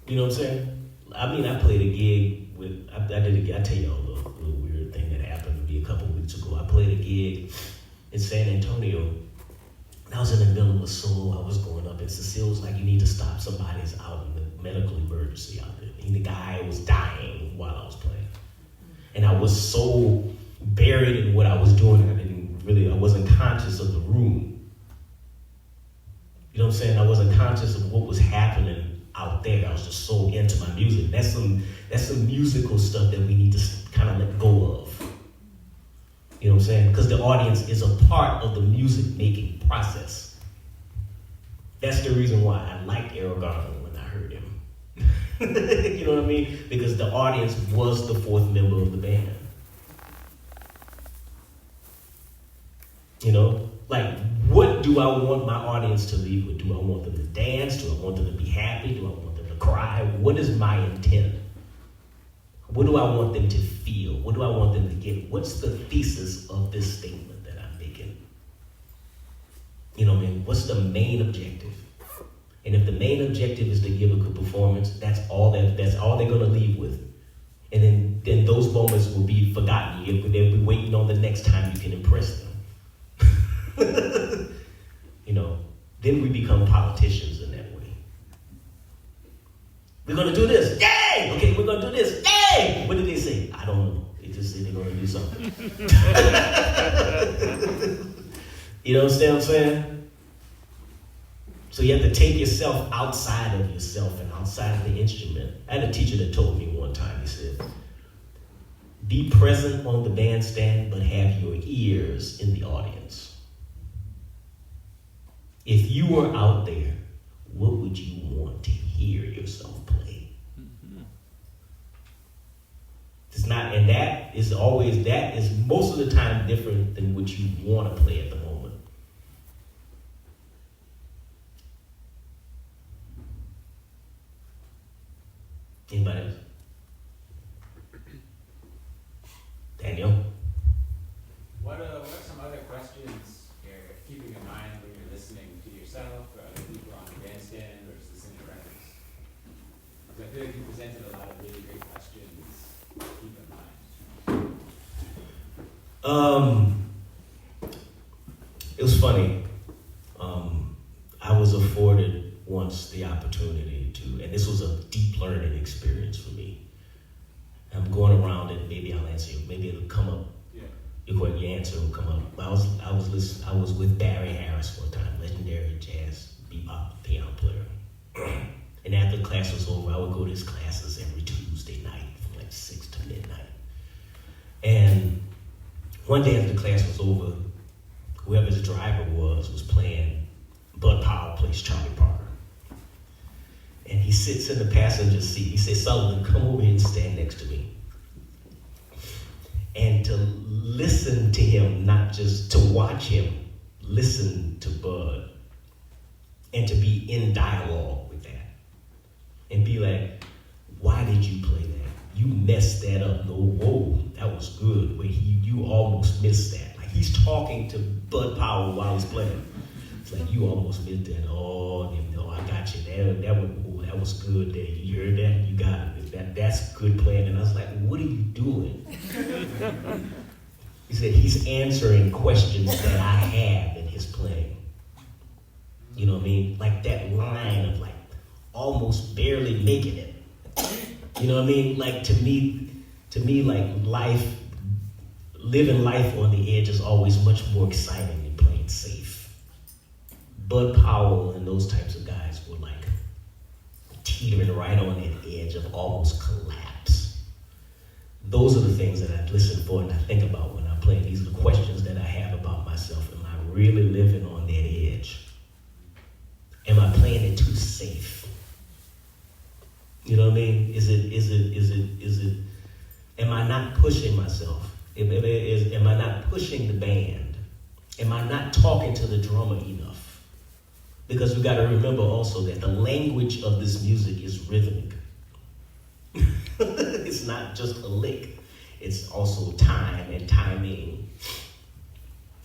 You know what I'm saying? I mean, I played a gig with, I tell you a little weird thing that happened to me a couple of weeks ago. I played a gig in San Antonio. And I was in the middle of a solo. I was going up, and Cecile was like, you need to stop. Somebody's out in the medical emergency out there. And the guy was dying while I was playing. And I was so buried in what I was doing, I wasn't conscious of the room. You know what I'm saying? I wasn't conscious of what was happening out there. I was just so into my music. That's some musical stuff that we need to kind of let go of. You know what I'm saying? Because the audience is a part of the music making process. That's the reason why I liked Erroll Garner when I heard him. You know what I mean? Because the audience was the fourth member of the band. You know? Like, what do I want my audience to leave with? Do I want them to dance? Do I want them to be happy? Do I want them to cry? What is my intent? What do I want them to feel? What do I want them to get? What's the thesis of this statement that I'm making? You know what I mean? What's the main objective? And if the main objective is to give a good performance, performance, that's all they're gonna leave with. And then those moments will be forgotten. They'll be waiting on the next time you can impress them. You know, then we become politicians in that way. We're gonna do this, yay! Okay, we're gonna do this, yay! What did they say? I don't know. They just said they're gonna do something. You know what I'm saying? So you have to take yourself outside of yourself and outside of the instrument. I had a teacher that told me one time, he said, be present on the bandstand, but have your ears in the audience. If you were out there, what would you want to hear yourself play? Mm-hmm. It's not, and that is most of the time different than what you want to play at the moment. Anybody else? Daniel? What are some other questions you're keeping in mind when you're listening to yourself or other people on the bandstand versus listening to records? Because I feel like you presented a lot of really great questions to keep in mind. It was funny. I was afforded once the opportunity to, and this was a deep learning experience for me. I'm going around and maybe I'll answer you. Maybe it'll come up. Yeah. Your answer will come up. I was with Barry Harris one time, legendary jazz bebop piano player. And after class was over, I would go to his classes every Tuesday night from like 6 to midnight. And one day after class was over, whoever the driver was playing Bud Powell plays Charlie Parker. And he sits in the passenger seat. He says, Sullivan, come over here and stand next to me. And to listen to him, not just to watch him, listen to Bud. And to be in dialogue with that. And be like, why did you play that? You messed that up. No, whoa, that was good. Wait, you almost missed that. Like he's talking to Bud Powell while he's playing. It's like, you almost missed that. Oh, no, I got you. That was good there. You heard that? You got it. That's good playing. And I was like, what are you doing? He said, he's answering questions that I have in his playing. You know what I mean? Like that line of like almost barely making it. You know what I mean? Like to me, like living life on the edge is always much more exciting than playing safe. Bud Powell and those types of guys were like teetering right on that edge of almost collapse. Those are the things that I listen for and I think about when I'm playing. These are the questions that I have about myself. Am I really living on that edge? Am I playing it too safe? You know what I mean? Am I not pushing myself? Am I not pushing the band? Am I not talking to the drummer enough? Because we got to remember also that the language of this music is rhythmic. It's not just a lick. It's also time and timing.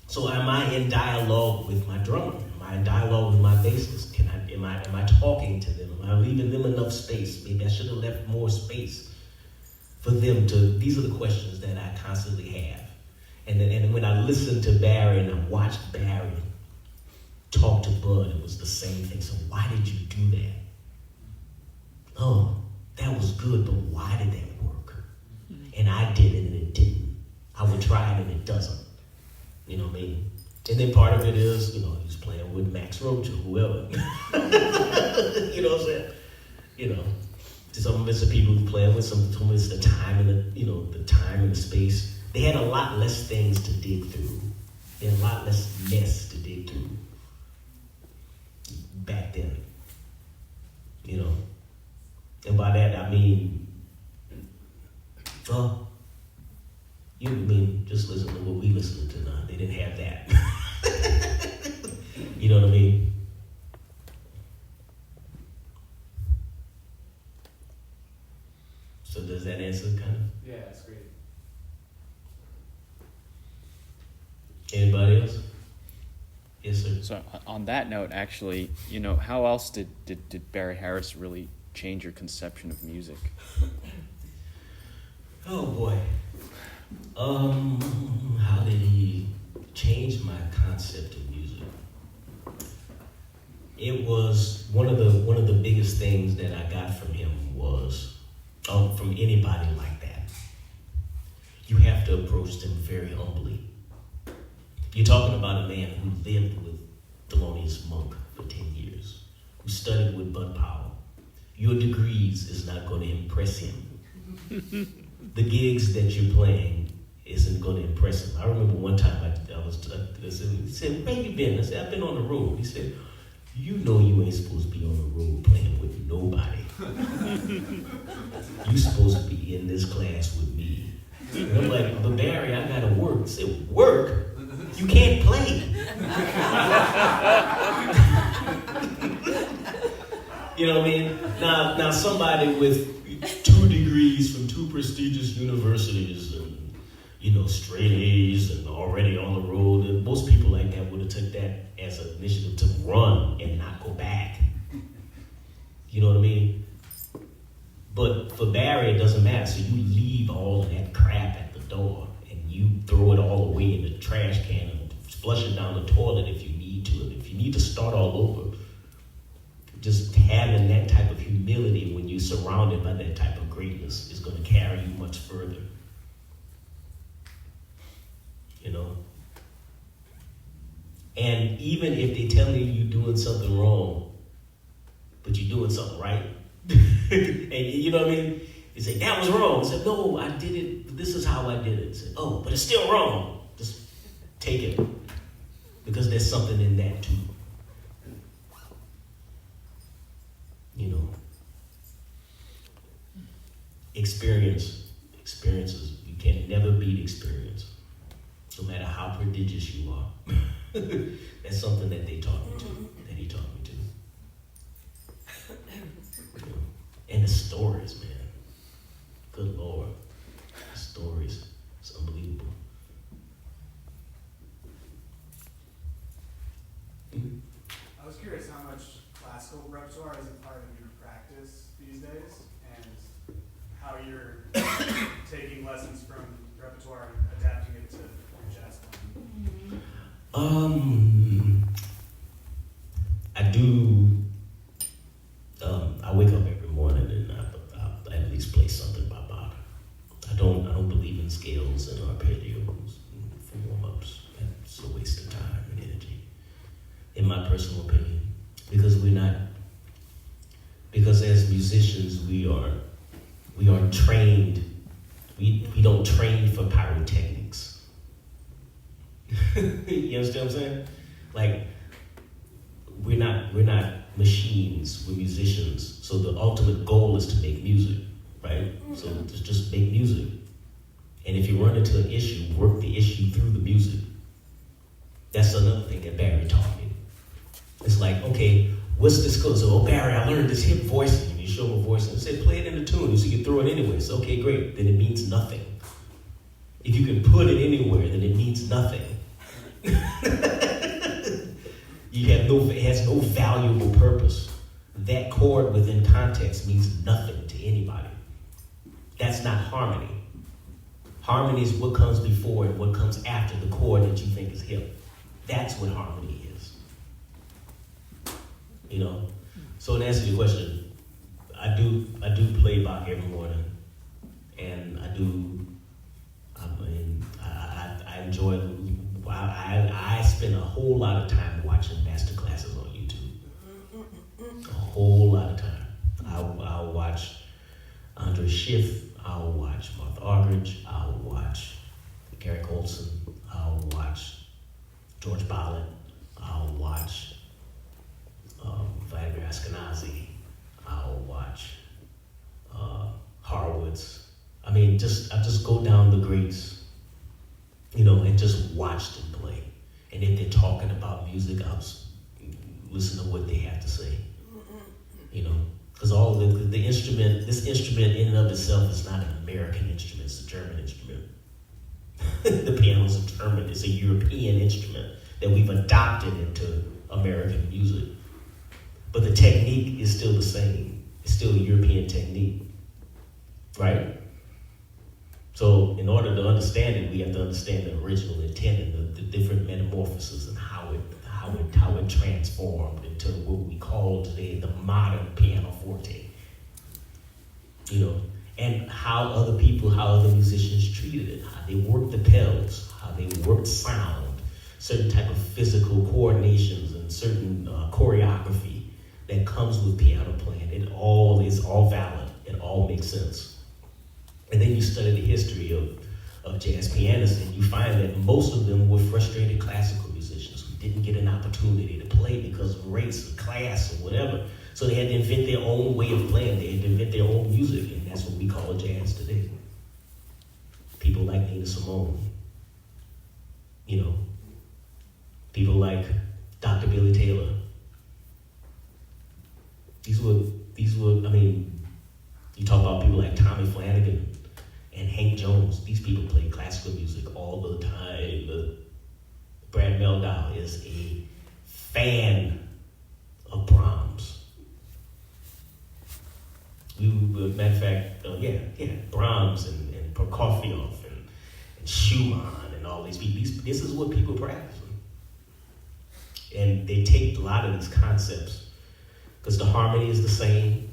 So am I in dialogue with my drummer? Am I in dialogue with my bassist? Am I talking to them? Am I leaving them enough space? Maybe I should have left more space for them to, these are the questions that I constantly have. And when I listened to Barry and I watched Barry talk to Bud, it was the same thing. So why did you do that? Oh, that was good, but why did that work? And I did it and it didn't. I would try it and it doesn't. You know what I mean? And then part of it is, he's playing with Max Roach or whoever. You know what I'm saying? Some of it's the people who's playing with, some of it's the time and the time and the space. They had a lot less things to dig through. They had a lot less mess to dig through back then. And by that I mean, you mean just listen to what we listen to now. They didn't have that. You know what I mean? So does that answer kind of? Yeah, that's great. Anybody else? Yes, sir. So on that note, actually, how else did Barry Harris really change your conception of music? Oh boy. How did he change my concept of music? It was one of the biggest things that I got from him was, from anybody like that, you have to approach them very humbly. You're talking about a man who lived with Thelonious Monk for 10 years, who studied with Bud Powell. Your degrees is not going to impress him. The gigs that you're playing isn't going to impress him. I remember one time he said, where you been? I said, I've been on the road. He said, you know you ain't supposed to be on the road playing with nobody. You supposed to be in this class with me. And I'm like, but Barry, I gotta work. He said, work? You can't play. You know what I mean? Now somebody with 2 degrees from 2 prestigious universities and, straight A's and already on the road, and most people like that would have took that as an initiative to run and not go back. You know what I mean? But for Barry, it doesn't matter. So you leave all of that crap at the door and you throw it all away in the trash can and flush it down the toilet if you need to. And if you need to start all over, just having that type of humility when you're surrounded by that type of greatness is going to carry you much further. And even if they tell you you're doing something wrong, but you're doing something right, and you know what I mean? You say, that was wrong. I said, no, I did it, this is how I did it. I said, oh, but it's still wrong. Just take it, because there's something in that too. Experiences, you can never beat experience, no matter how prodigious you are. That's something that they taught me to, that he taught me to. And the stories, man. Good Lord. The stories. It's unbelievable. I was curious how much classical repertoire is a part of your practice these days, and how you're taking lessons from repertoire and adapting it to your jazz playing. I do. I wake up every morning and I at least play something by Bach. I don't believe in scales and arpeggios for warm-ups. That's a waste of time and energy, in my personal opinion, because as musicians we are trained. We don't train for pyrotechnics. You understand what I'm saying? Like, we're not machines, we're musicians. So the ultimate goal is to make music, right? So to just make music. And if you run into an issue, work the issue through the music. That's another thing that Barry taught me. It's like, okay, what's this called? So, Barry, I learned this hip voicing. And you show him a voice and say, play it in the tune. So you can throw it anywhere. So, okay, great. Then it means nothing. If you can put it anywhere, then it means nothing. It has no valuable purpose. That chord within context means nothing to anybody. That's not harmony. Harmony is what comes before and what comes after the chord that you think is hip. That's what harmony is. So to answer your question, I do play Bach every morning, and I enjoy. I spend a whole lot of time watching masterclasses on YouTube. A whole lot of time. I'll watch Andre Schiff. I'll watch Martha Argerich. I'll watch Gary Colson. I'll watch George Balin. I'll watch Vladimir Ashkenazi. I'll watch Horowitz. I just go down the greats, and just watch them play. And if they're talking about music, I'll listen to what they have to say. Because all the instrument, this instrument in and of itself is not an American instrument, it's a German instrument. The piano's a German, it's a European instrument that we've adopted into American music. But the technique is still the same. It's still a European technique, right? So in order to understand it, we have to understand the original intent and the different metamorphoses and how it transformed into what we call today the modern pianoforte. You know, and how other musicians treated it, how they worked the pedals, how they worked sound, certain type of physical coordinations and certain choreography that comes with piano playing. It all is all valid. It all makes sense. And then you study the history of jazz pianists, and you find that most of them were frustrated classical musicians who didn't get an opportunity to play because of race or class or whatever. So they had to invent their own way of playing. They had to invent their own music, and that's what we call jazz today. People like Nina Simone, you know, people like Dr. Billy Taylor. These were, I mean, you talk about people like Tommy Flanagan and Hank Jones. These people play classical music all the time. Brad Meldau is a fan of Brahms. Matter of fact, Brahms and Prokofiev and Schumann and all these people. This is what people practice. And they take a lot of these concepts because the harmony is the same,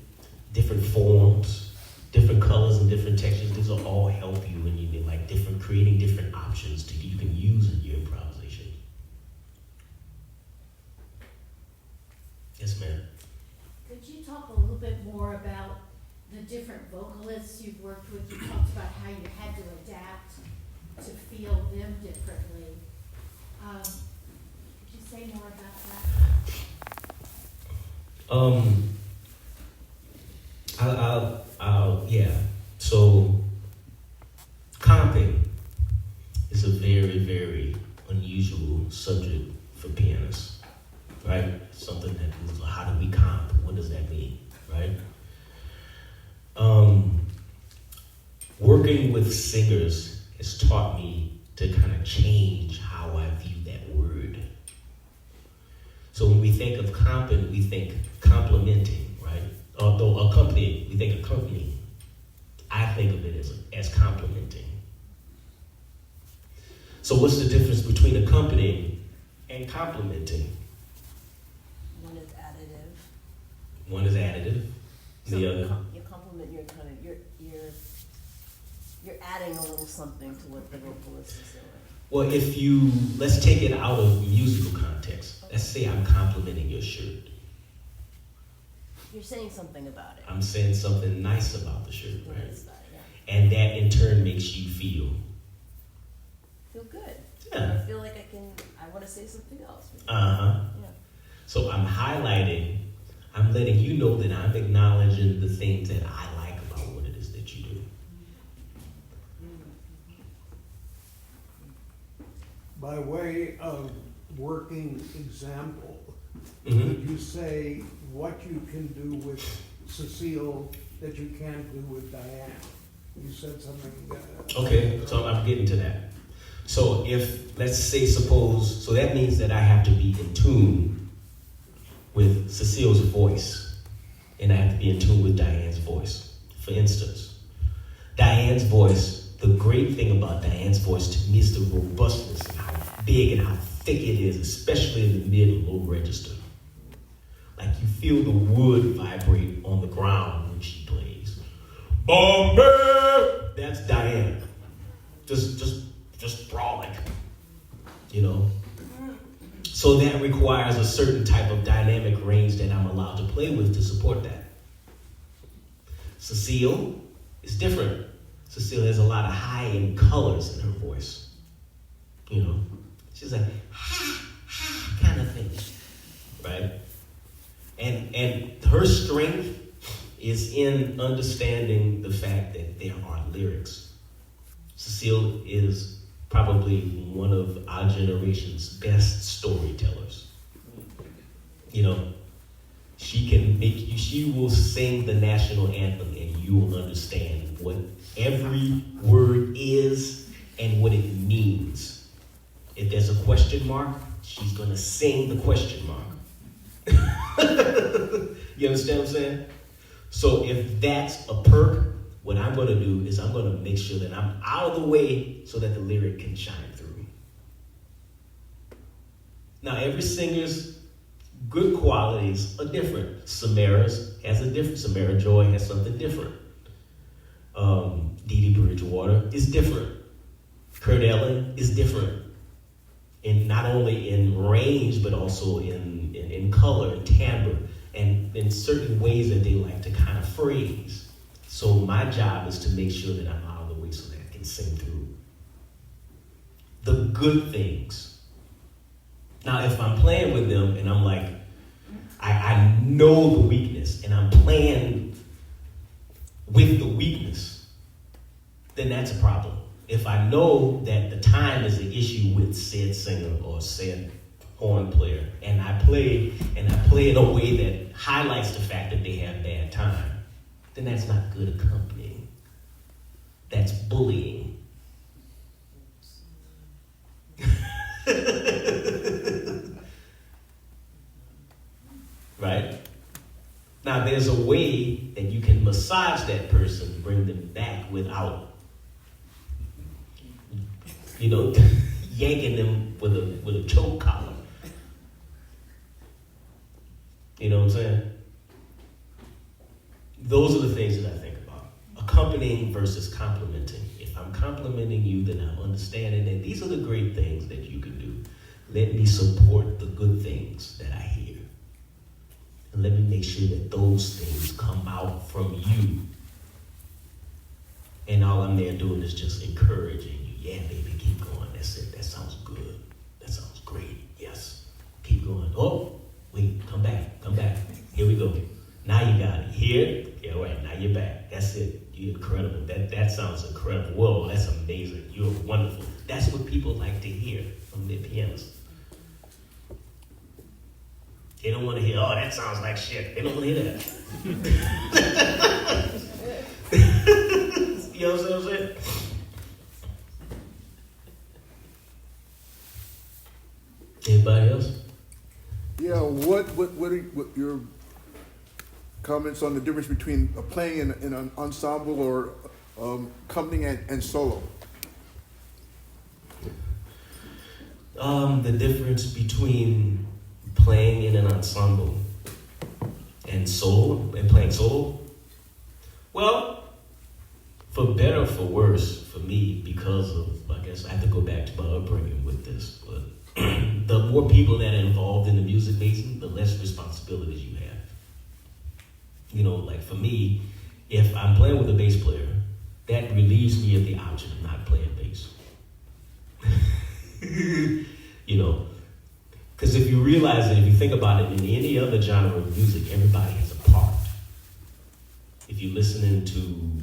different forms, different colors and different textures. These will all help you when you like creating different options that you can use in your improvisation. Yes, ma'am. Could you talk a little bit more about the different vocalists you've worked with? You talked about how you had to adapt to feel them differently. Could you say more about that? So comping is a very, very unusual subject for pianists, right? Something that is, how do we comp? What does that mean, right? Working with singers has taught me to kind of change how I view that word. So when we think of comping, we think complementing, right? Although accompanying, we think accompanying. I think of it as complementing. So what's the difference between accompanying and complementing? One is additive. One is additive. So The other. Your compliment, you're adding a little something to what the vocalist is doing. Well, let's take it out of musical context. Let's say I'm complimenting your shirt. You're saying something about it. I'm saying something nice about the shirt, right? Nice about it, yeah. And that in turn makes you feel. Feel good. Yeah. I feel like I want to say something else. Uh-huh. Yeah. So I'm highlighting, I'm letting you know that I'm acknowledging the things that I like about what it is that you do. By way of working example, Mm-hmm. could you say what you can do with Cecile that you can't do with Diane? You said something. Okay, so I'm getting to that. So so that means that I have to be in tune with Cecile's voice, and I have to be in tune with Diane's voice. For instance, Diane's voice, the great thing about Diane's voice to me is the robustness and how big and how thick it is, especially in the mid and low register. Like you feel the wood vibrate on the ground when she plays. Bombay! That's Diane. Just sprawling. You know? So that requires a certain type of dynamic range that I'm allowed to play with to support that. Cecile is different. Cecile has a lot of high-end colors in her voice. You know? She's like, ha, ha, kind of thing. Right? And her strength is in understanding the fact that there are lyrics. Cecile is probably one of our generation's best storytellers. You know, she will sing the national anthem and you will understand what every word is and what it means. If there's a question mark, she's gonna sing the question mark. You understand what I'm saying? So if that's a perk, what I'm going to do is I'm going to make sure that I'm out of the way so that the lyric can shine through. Now, every singer's good qualities are different. Samara's has a different. Samara Joy has something different. Dee Dee Bridgewater is different. Kurt Elling is different. And not only in range, but also in color and timbre, and in certain ways that they like to kind of phrase. So my job is to make sure that I'm out of the way so that I can sing through the good things. Now, if I'm playing with them and I'm like, I know the weakness and I'm playing with the weakness, then that's a problem. If I know that the time is the issue with said singer or said horn player, and I play in a way that highlights the fact that they have bad time, then that's not good accompanying. That's bullying. Right? Now, there's a way that you can massage that person, bring them back without, yanking them with a choke collar. You know what I'm saying? Those are the things that I think about. Accompanying versus complimenting. If I'm complimenting you, then I'm understanding that these are the great things that you can do. Let me support the good things that I hear. And let me make sure that those things come out from you. And all I'm there doing is just encouraging you. Yeah, baby, keep going. That's it. That sounds good. That sounds great. Yes. Keep going. Oh, wait, come back. Here we go. Now you got it. Here. Yeah, right. Now you're back. That's it. You're incredible. That sounds incredible. Whoa, that's amazing. You're wonderful. That's what people like to hear from their pianists. They don't want to hear, oh, that sounds like shit. They don't want to hear that. You know what I'm saying? Anybody else? Yeah, what are your comments on the difference between playing in an ensemble or accompanying and solo? The difference between playing in an ensemble and playing solo? Well, for better or for worse, for me, because of, I guess I have to go back to my upbringing with this, but the more people that are involved in the music making, the less responsibilities you have. Like for me, if I'm playing with a bass player, that relieves me of the option of not playing bass. Because if you realize that, if you think about it, in any other genre of music, everybody has a part. If you're listening to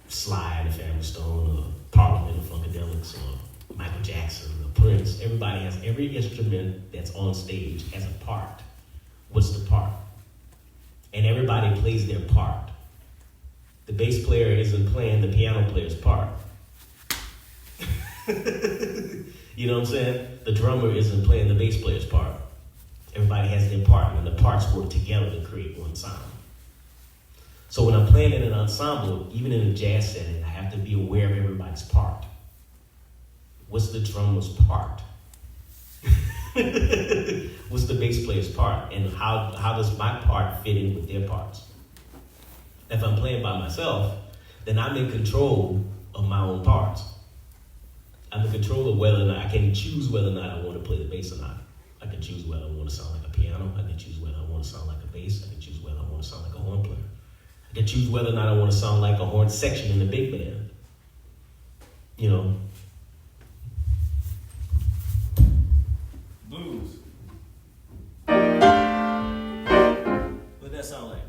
Sly and the Family Stone, or Parliament, or Funkadelics, or Michael Jackson, or Prince, everybody has, every instrument that's on stage has a part. What's the part? And everybody plays their part. The bass player isn't playing the piano player's part. You know what I'm saying? The drummer isn't playing the bass player's part. Everybody has their part, and the parts work together to create one sound. So when I'm playing in an ensemble, even in a jazz setting, I have to be aware of everybody's part. What's the drummer's part? What's the bass player's part? And how does my part fit in with their parts? If I'm playing by myself, then I'm in control of my own parts. I'm in control of whether or not I can choose whether or not I want to play the bass or not. I can choose whether I want to sound like a piano. I can choose whether I want to sound like a bass. I can choose whether I want to sound like a horn player. I can choose whether or not I want to sound like a horn section in the big band. Blues. What does that sound like?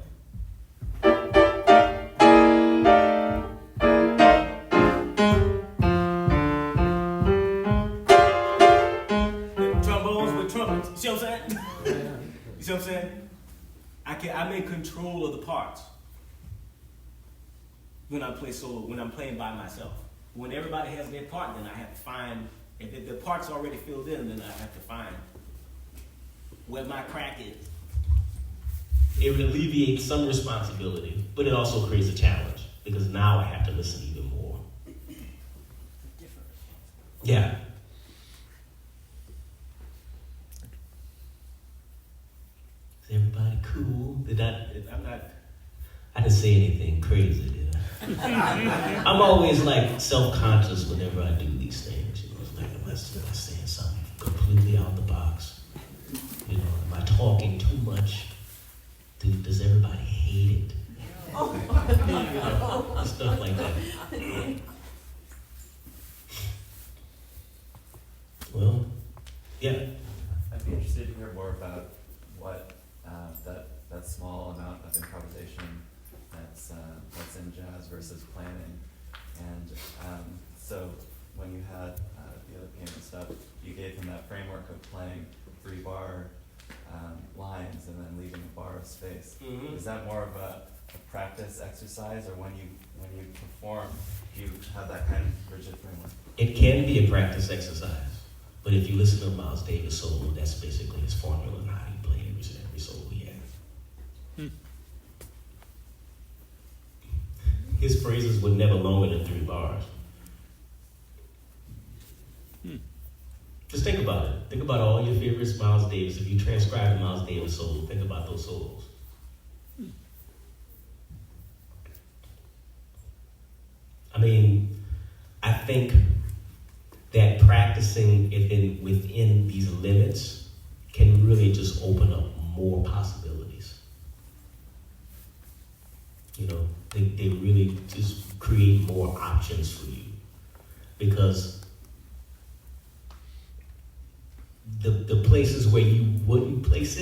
You see what I'm saying? You see what I'm saying? I'm in control of the parts when I play solo, when I'm playing by myself. When everybody has their part, then I have to find, if the part's already filled in, then I have to find where my crack is. It alleviates some responsibility, but it also creates a challenge because now I have to listen even more. Yeah. Is everybody cool? I didn't say anything crazy, did I? I'm always like self-conscious whenever I do these things. You know, it's like, am I saying something completely out the box? You know, am I talking too much? Does everybody hate it? You know, stuff like that. Well, yeah. I'd be interested to hear more about what that small amount of improvisation that's in jazz versus planning. And so when you had the other piano stuff, you gave him that framework of playing 3-bar lines and then leaving a bar of space. Mm-hmm. Is that more of a practice exercise, or when you perform, do you have that kind of rigid framework? It can be a practice exercise, but if you listen to Miles Davis solo, that's basically his formula on how he played every solo he had. His phrases were never longer than 3 bars. Just think about it. Think about all your favorites Miles Davis. If you transcribe the Miles Davis solo, think about those solos. I mean, I think that practicing it within these limits can really just open up more possibilities. You know, they really just create more options for you. Because the places where you wouldn't place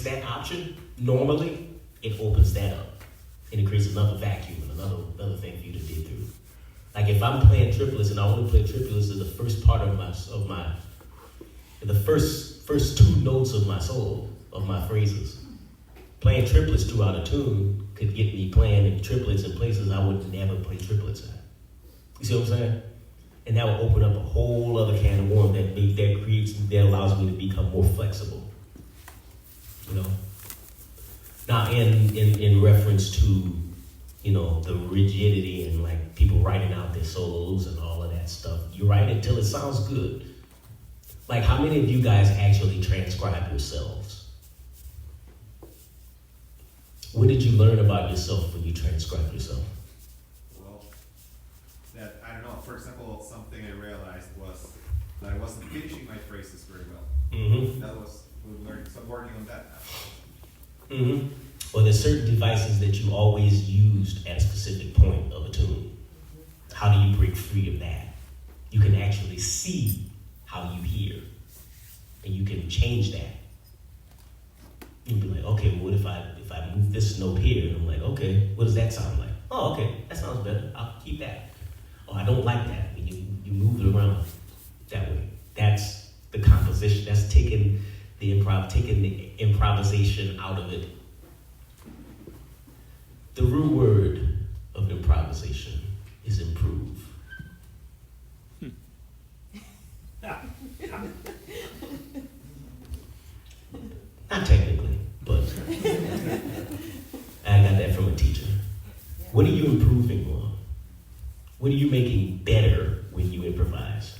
that option normally, it opens that up. And it creates another vacuum and another thing for you to dig through. Like if I'm playing triplets and I only play triplets as the first part of the first 2 notes of my solo, of my phrases. Playing triplets throughout a tune could get me playing in triplets in places I would never play triplets at. You see what I'm saying? And that will open up a whole other can of worms that allows me to become more flexible. You know? Now in reference to, you know, the rigidity and like people writing out their solos and all of that stuff, you write it till it sounds good. Like how many of you guys actually transcribe yourselves? What did you learn about yourself when you transcribed yourself? Well, that, I don't know, for example, something I realized was that I wasn't finishing my phrases very well. Mm-hmm. That was, we learned, so I'm working on that now. Mm-hmm. Well, there's certain devices that you always used at a specific point of a tune. How do you break free of that? You can actually see how you hear, and you can change that. You'd be like, okay, well, what if I move this note here? And I'm like, okay, what does that sound like? Oh, okay, that sounds better. I'll keep that. Oh, I don't like that when you move it around that way. That's the composition. That's taking the improvisation out of it. The root word of improvisation is improve. Not technically, but I got that from a teacher. What are you improving on? What are you making better when you improvise?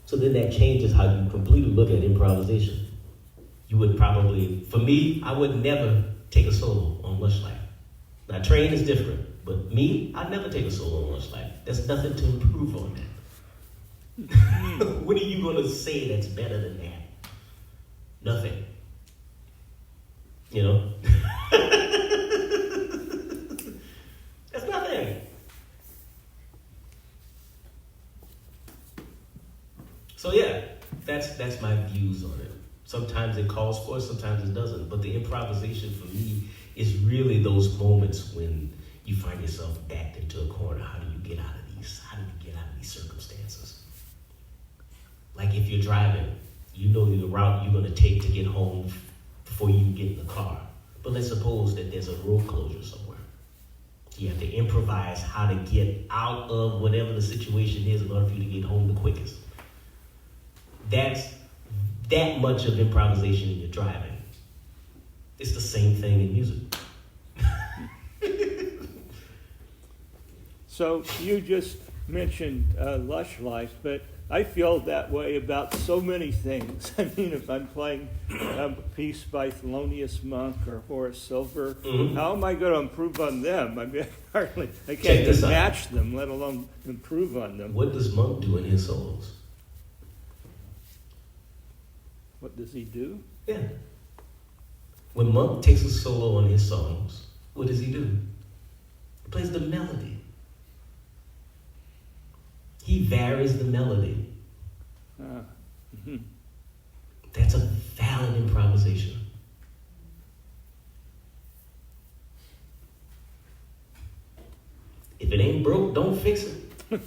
So then that changes how you completely look at improvisation. You would probably, for me, I would never take a solo on Lush Life. Now, train is different, but me, I'd never take a solo on Lush Life. There's nothing to improve on that. What are you going to say that's better than that? Nothing. You know? That's nothing. So yeah, that's my views on it. Sometimes it calls for it, sometimes it doesn't. But the improvisation for me is really those moments when you find yourself backed into a corner. How do you get out of these? How do you get out of these circumstances? Like if you're driving, you know the route you're going to take to get home before you even get in the car. But let's suppose that there's a road closure somewhere. You have to improvise how to get out of whatever the situation is in order for you to get home the quickest. That's that much of improvisation in your driving. It's the same thing in music. So you just mentioned Lush Life, but I feel that way about so many things. I mean, if I'm playing a piece by Thelonious Monk or Horace Silver, how am I going to improve on them? I mean, I can't even match them, let alone improve on them. What does Monk do in his solos? What does he do? Yeah. When Monk takes a solo on his songs, what does he do? He plays the melody. He varies the melody. That's a valid improvisation. If it ain't broke, don't fix it.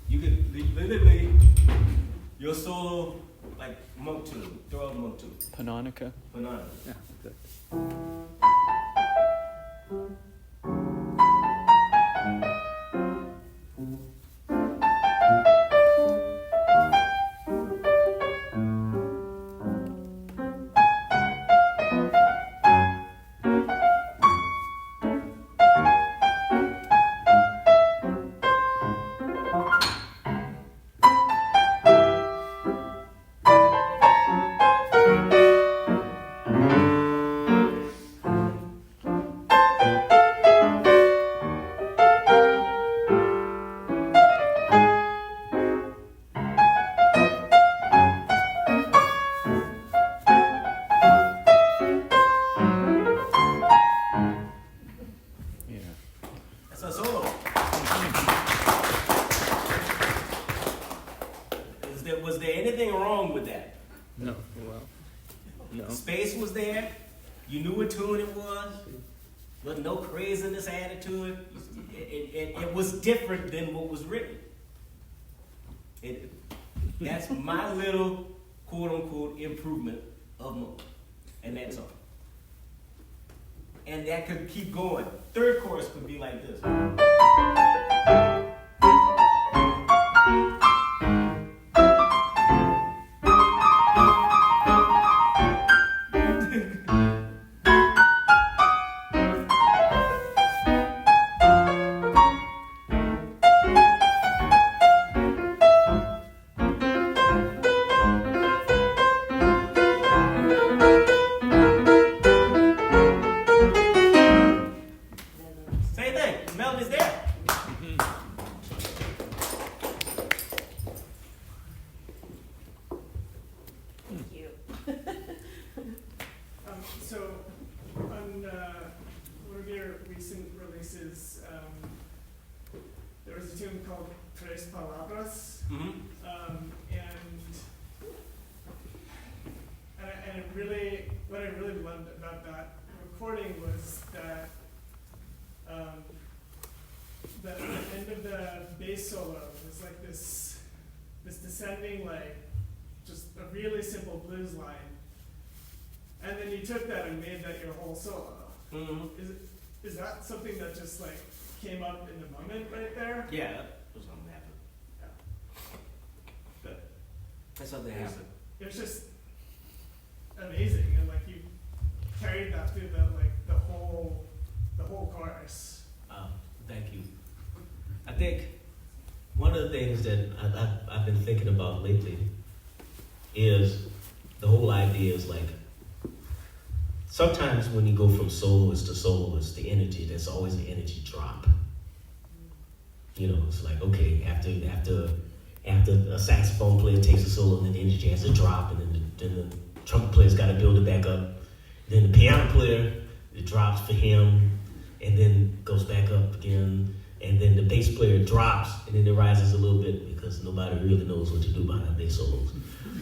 You could literally, your solo, like Monk 2, throw out Monk 2. Pannonica. Pannonica. Yeah, good. Was there anything wrong with that? No, well, no. The space was there. You knew what tune it was. Wasn't no craziness added to it. It was different than what was written. That's my little quote-unquote improvement of Monk. And that's all. And that could keep going. Third chorus could be like this. Descending, like, just a really simple blues line, and then you took that and made that your whole solo. Mm-hmm. Is that something that just like came up in the moment right there? Yeah, that was something that happened. Yeah. That's something that happened. It was just amazing, and like you carried that through the whole chorus. Thank you. I think one of the things that I've been thinking about lately is the whole idea is like, sometimes when you go from soloist to soloist, the energy, there's always an energy drop. You know, it's like, okay, after a saxophone player takes a solo, and then the energy has to drop, and then the trumpet player's got to build it back up. Then the piano player, it drops for him, and then goes back up again. And then the bass player drops, and then it rises a little bit because nobody really knows what to do behind bass solos.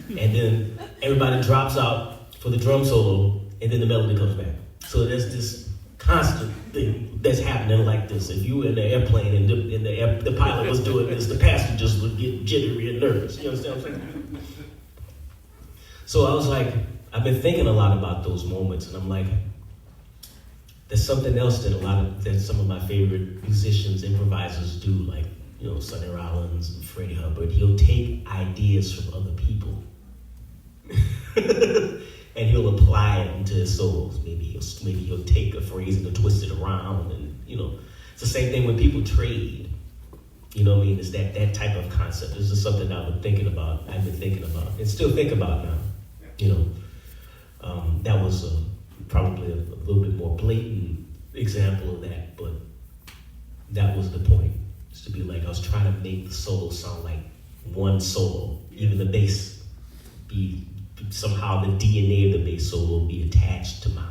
And then everybody drops out for the drum solo, and then the melody comes back. So there's this constant thing that's happening like this. If you were in the airplane and the pilot was doing this, the passengers would get jittery and nervous. You understand what I'm saying? So I was like, I've been thinking a lot about those moments, and I'm like, there's something else that some of my favorite musicians, improvisers do, like, you know, Sonny Rollins and Freddie Hubbard. He'll take ideas from other people and and he'll apply it into his solos. Maybe he'll take a phrase and he'll twist it around, and it's the same thing when people trade. You know what I mean? It's that type of concept. This is something I've been thinking about, and still think about now. That was probably a little bit more blatant example of that, but that was the point. Is to be like, I was trying to make the solo sound like one solo, even the bass be somehow the DNA of the bass solo be attached to mine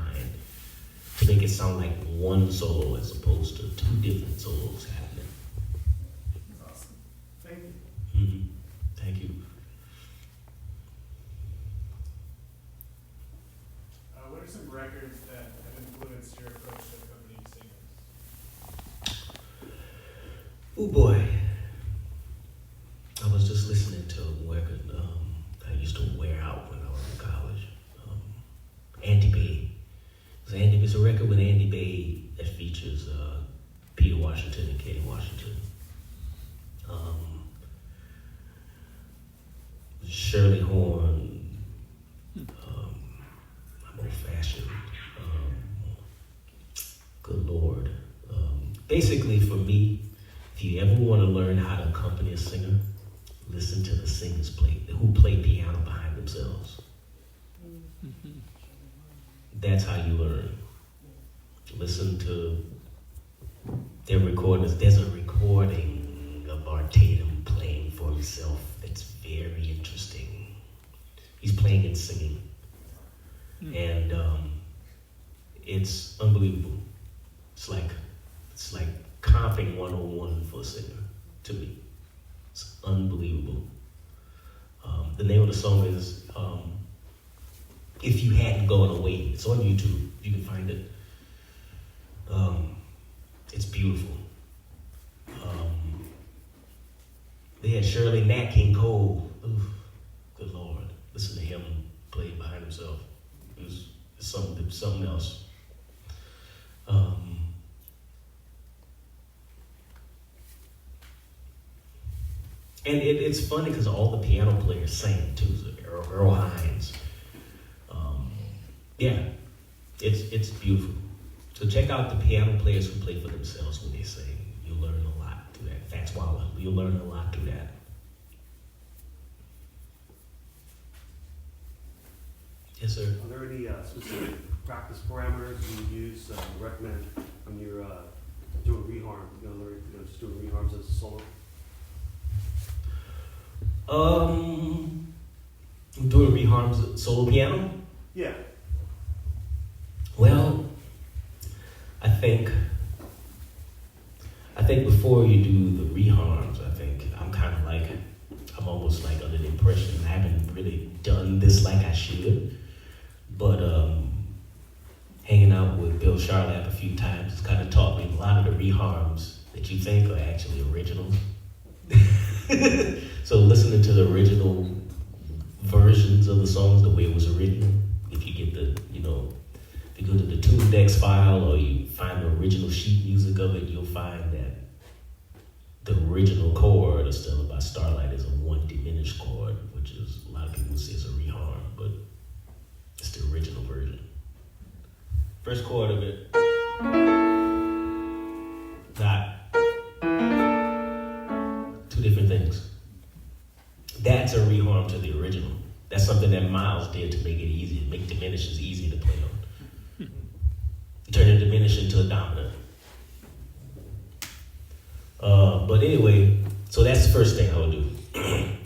to make it sound like one solo as opposed to two different solos happening. That's awesome. Thank you. Mm-hmm. Thank you. What are some records that have influenced your approach to accompanying singers? Oh boy. I was just listening to a record I used to wear out when I was in college. Andy Bay. It's a record with Andy Bay that features Peter Washington and Katie Washington. Shirley Horn. I'm old-fashioned. Good Lord. Basically, for me, if you ever want to learn how to accompany a singer, listen to the singers who play piano behind themselves. That's how you learn. Listen to their recordings. There's a recording of Art Tatum playing for himself that's very interesting. He's playing and singing. And it's unbelievable. It's like comping 101 for a singer, to me. It's unbelievable. The name of the song is If You Hadn't Gone Away. It's on YouTube. You can find it. It's beautiful. They had Shirley Nat King Cole. Oof, good Lord. Listen to him play behind himself. It was something else. And it's funny because all the piano players sang too. So Earl Hines. It's beautiful. So check out the piano players who play for themselves when they sing. You'll learn a lot through that. Fats Waller, you'll learn a lot through that. Yes, sir. Are there any specific practice parameters you use recommend when you're doing reharm? Just doing reharms as a solo. Doing reharms solo piano? Yeah. Well, I think before you do the reharms, I'm almost like under the impression I haven't really done this like I should. But hanging out with Bill Charlap a few times has kind of taught me a lot of the reharms that you think are actually original. So listening to the original versions of the songs the way it was original, if you get if you go to the TuneDex file or you find the original sheet music of it, you'll find that the original chord of Stella By Starlight is a one diminished chord, which is a lot of people say is a reharm, but it's the original version. First chord of it, that. Two different things. That's a reharm to the original. That's something that Miles did to make it easy, make diminishes easy to play on. Turn a diminish into a dominant. But anyway, so that's the first thing I would do.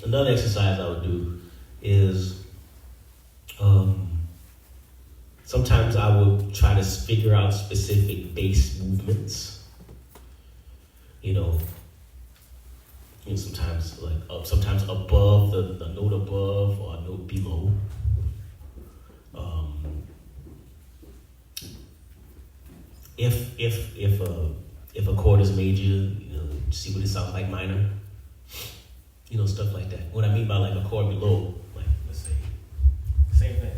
Another exercise I would do is sometimes I would try to figure out specific bass movements. Sometimes sometimes above the note above or a note below. If a chord is major, see what it sounds like minor. Stuff like that. What I mean by like a chord below, like let's say, same thing.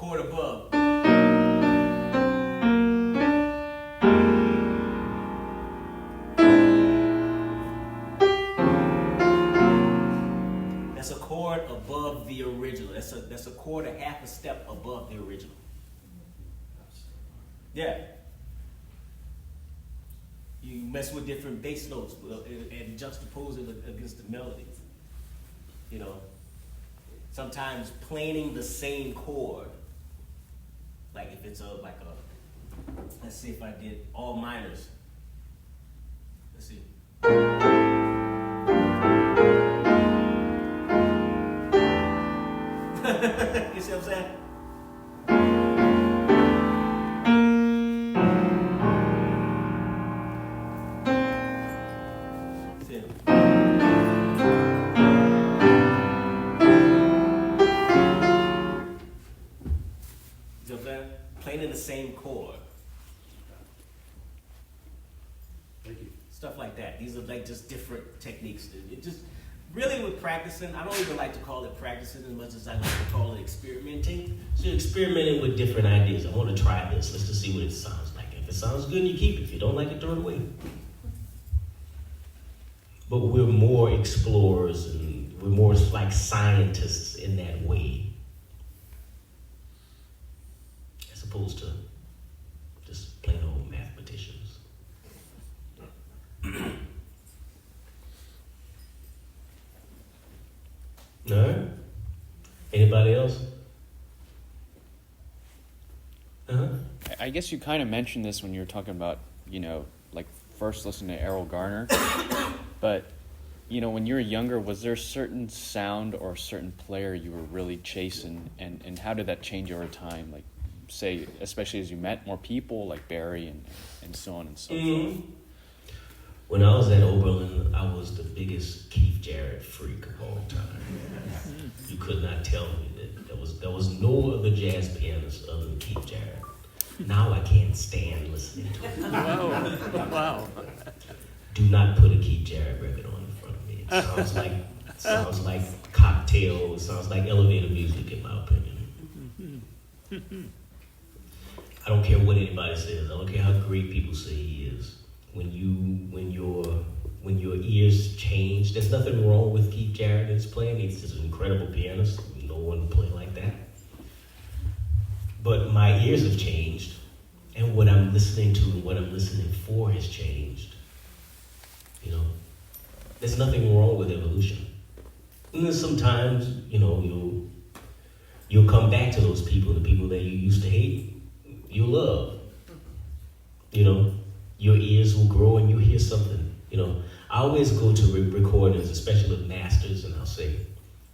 chord above. That's a chord above the original. That's a chord a half a step above the original. Yeah. You mess with different bass notes and juxtapose it against the melody. You know, sometimes playing the same chord, like if it's let's see if I did all minors. Let's see. You see what I'm saying? Playing in the same chord. Thank you. Stuff like that. These are like just different techniques. It just really with practicing, I don't even like to call it practicing as much as I like to call it experimenting. So you're experimenting with different ideas. I want to try this. Let's just see what it sounds like. If it sounds good, you keep it. If you don't like it, throw it away. But we're more explorers and we're more like scientists in that way. Opposed to just plain old mathematicians. All right. Anybody else? I guess you kind of mentioned this when you were talking about, you know, like first listening to Erroll Garner. But, you know, when you were younger, was there a certain sound or a certain player you were really chasing? And how did that change over time? Like, say, especially as you met more people like Barry and so on and so forth. When I was at Oberlin, I was the biggest Keith Jarrett freak of all time. You could not tell me that there was no other jazz pianist other than Keith Jarrett. Now I can't stand listening to it. Wow. Do not put a Keith Jarrett record on in front of me. It sounds like cocktail. It sounds like elevator music, in my opinion. I don't care what anybody says. I don't care how great people say he is. When your ears change, there's nothing wrong with Keith Jarrett in his playing. He's just an incredible pianist. No one play like that. But my ears have changed, and what I'm listening to and what I'm listening for has changed. You know, there's nothing wrong with evolution. And then sometimes, you know, you'll come back to those people, the people that you used to hate. You love, you know, your ears will grow and you hear something, you know. I always go to recordings, especially with masters, and I'll say,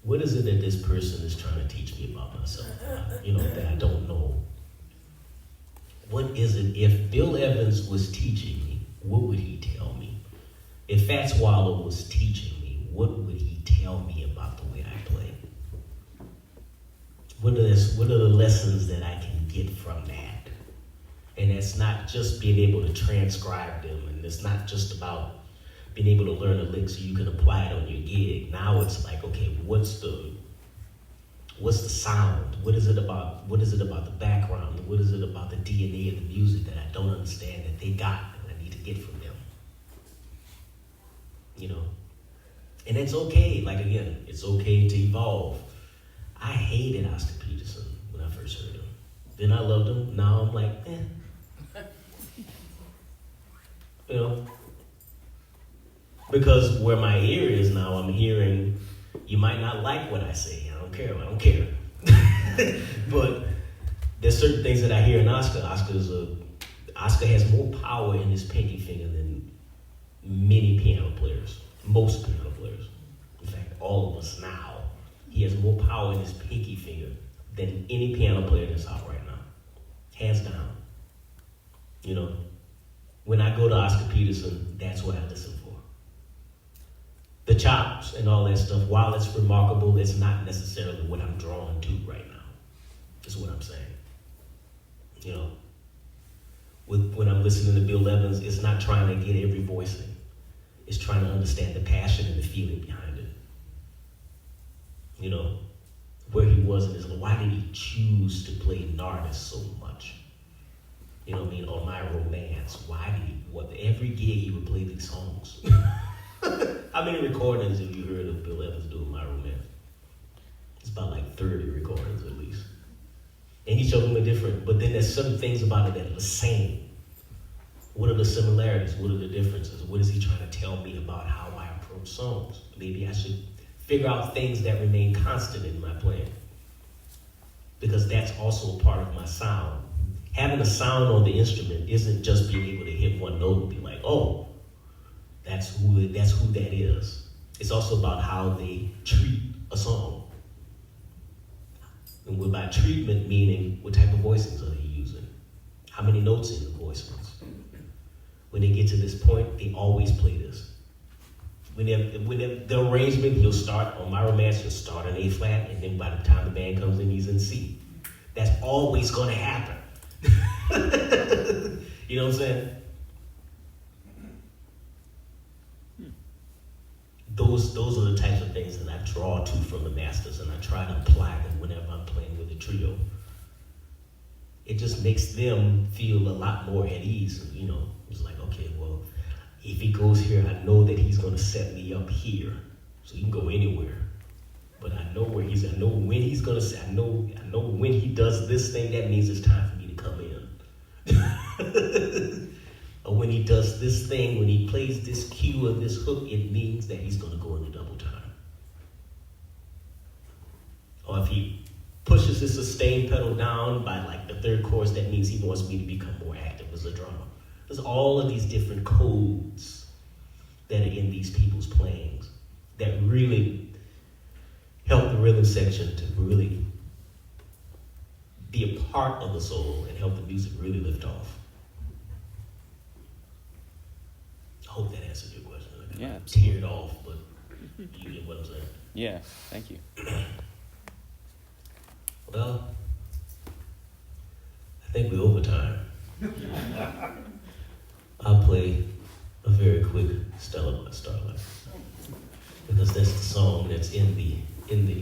what is it that this person is trying to teach me about myself, you know, that I don't know? What is it? If Bill Evans was teaching me, what would he tell me? If Fats Waller was teaching me, what would he tell me about the way I play? What are the lessons that I can get from that? And it's not just being able to transcribe them, and it's not just about being able to learn a lick so you can apply it on your gig. Now it's like, okay, what's the sound? What is it about the background? What is it about the DNA of the music that I don't understand that they got and I need to get from them? You know? And it's okay, like again, it's okay to evolve. I hated Oscar Peterson when I first heard him. Then I loved him. Now I'm like, you know? Because where my ear is now, I'm hearing, you might not like what I say. I don't care. But there's certain things that I hear in Oscar. Oscar has more power in his pinky finger than many piano players. Most piano players. In fact, all of us now. He has more power in his pinky finger than any piano player that's out right now. Hands down. You know, when I go to Oscar Peterson, that's what I listen for. The chops and all that stuff, while it's remarkable, it's not necessarily what I'm drawn to right now. Is what I'm saying. You know, when I'm listening to Bill Evans, it's not trying to get every voice in. It's trying to understand the passion and the feeling behind it. You know, where he was in his life. Why did he choose to play Nardis so much? You know what I mean? Or My Romance. Why did he? What, every gig he would play these songs. How many recordings have you heard of Bill Evans doing My Romance? It's about like 30 recordings at least. And each of them are different, but then there's some things about it that are the same. What are the similarities? What are the differences? What is he trying to tell me about how I approach songs? Maybe I should figure out things that remain constant in my playing, because that's also a part of my sound. Having a sound on the instrument isn't just being able to hit one note and be like, oh, that's who that is. It's also about how they treat a song. And by treatment, meaning what type of voicings are they using? How many notes in the voicings? When they get to this point, they always play this. When the arrangement, he'll start on My Romance, he'll start on A flat, and then by the time the band comes in, he's in C. That's always gonna happen. You know what I'm saying? Those are the types of things that I draw to from the masters, and I try to apply them whenever I'm playing with a trio. It just makes them feel a lot more at ease. You know, it's like, okay, well, if he goes here, I know that he's going to set me up here, so he can go anywhere. But I know where I know when he's going to say, I know when he does this thing, that means it's time for me to come in. Or when he does this thing, when he plays this cue or this hook, it means that he's going to go into double time. Or if he pushes his sustain pedal down by like the third chorus, that means he wants me to become more active as a drummer. There's all of these different codes that are in these people's playings that really help the rhythm section to really be a part of the soul and help the music really lift off. I hope that answered your question. Yeah. Teared off, but you get what I'm saying. Yeah, thank you. Well, I think we're over time. I'll play a very quick Stella By Starlight, because that's the song that's in the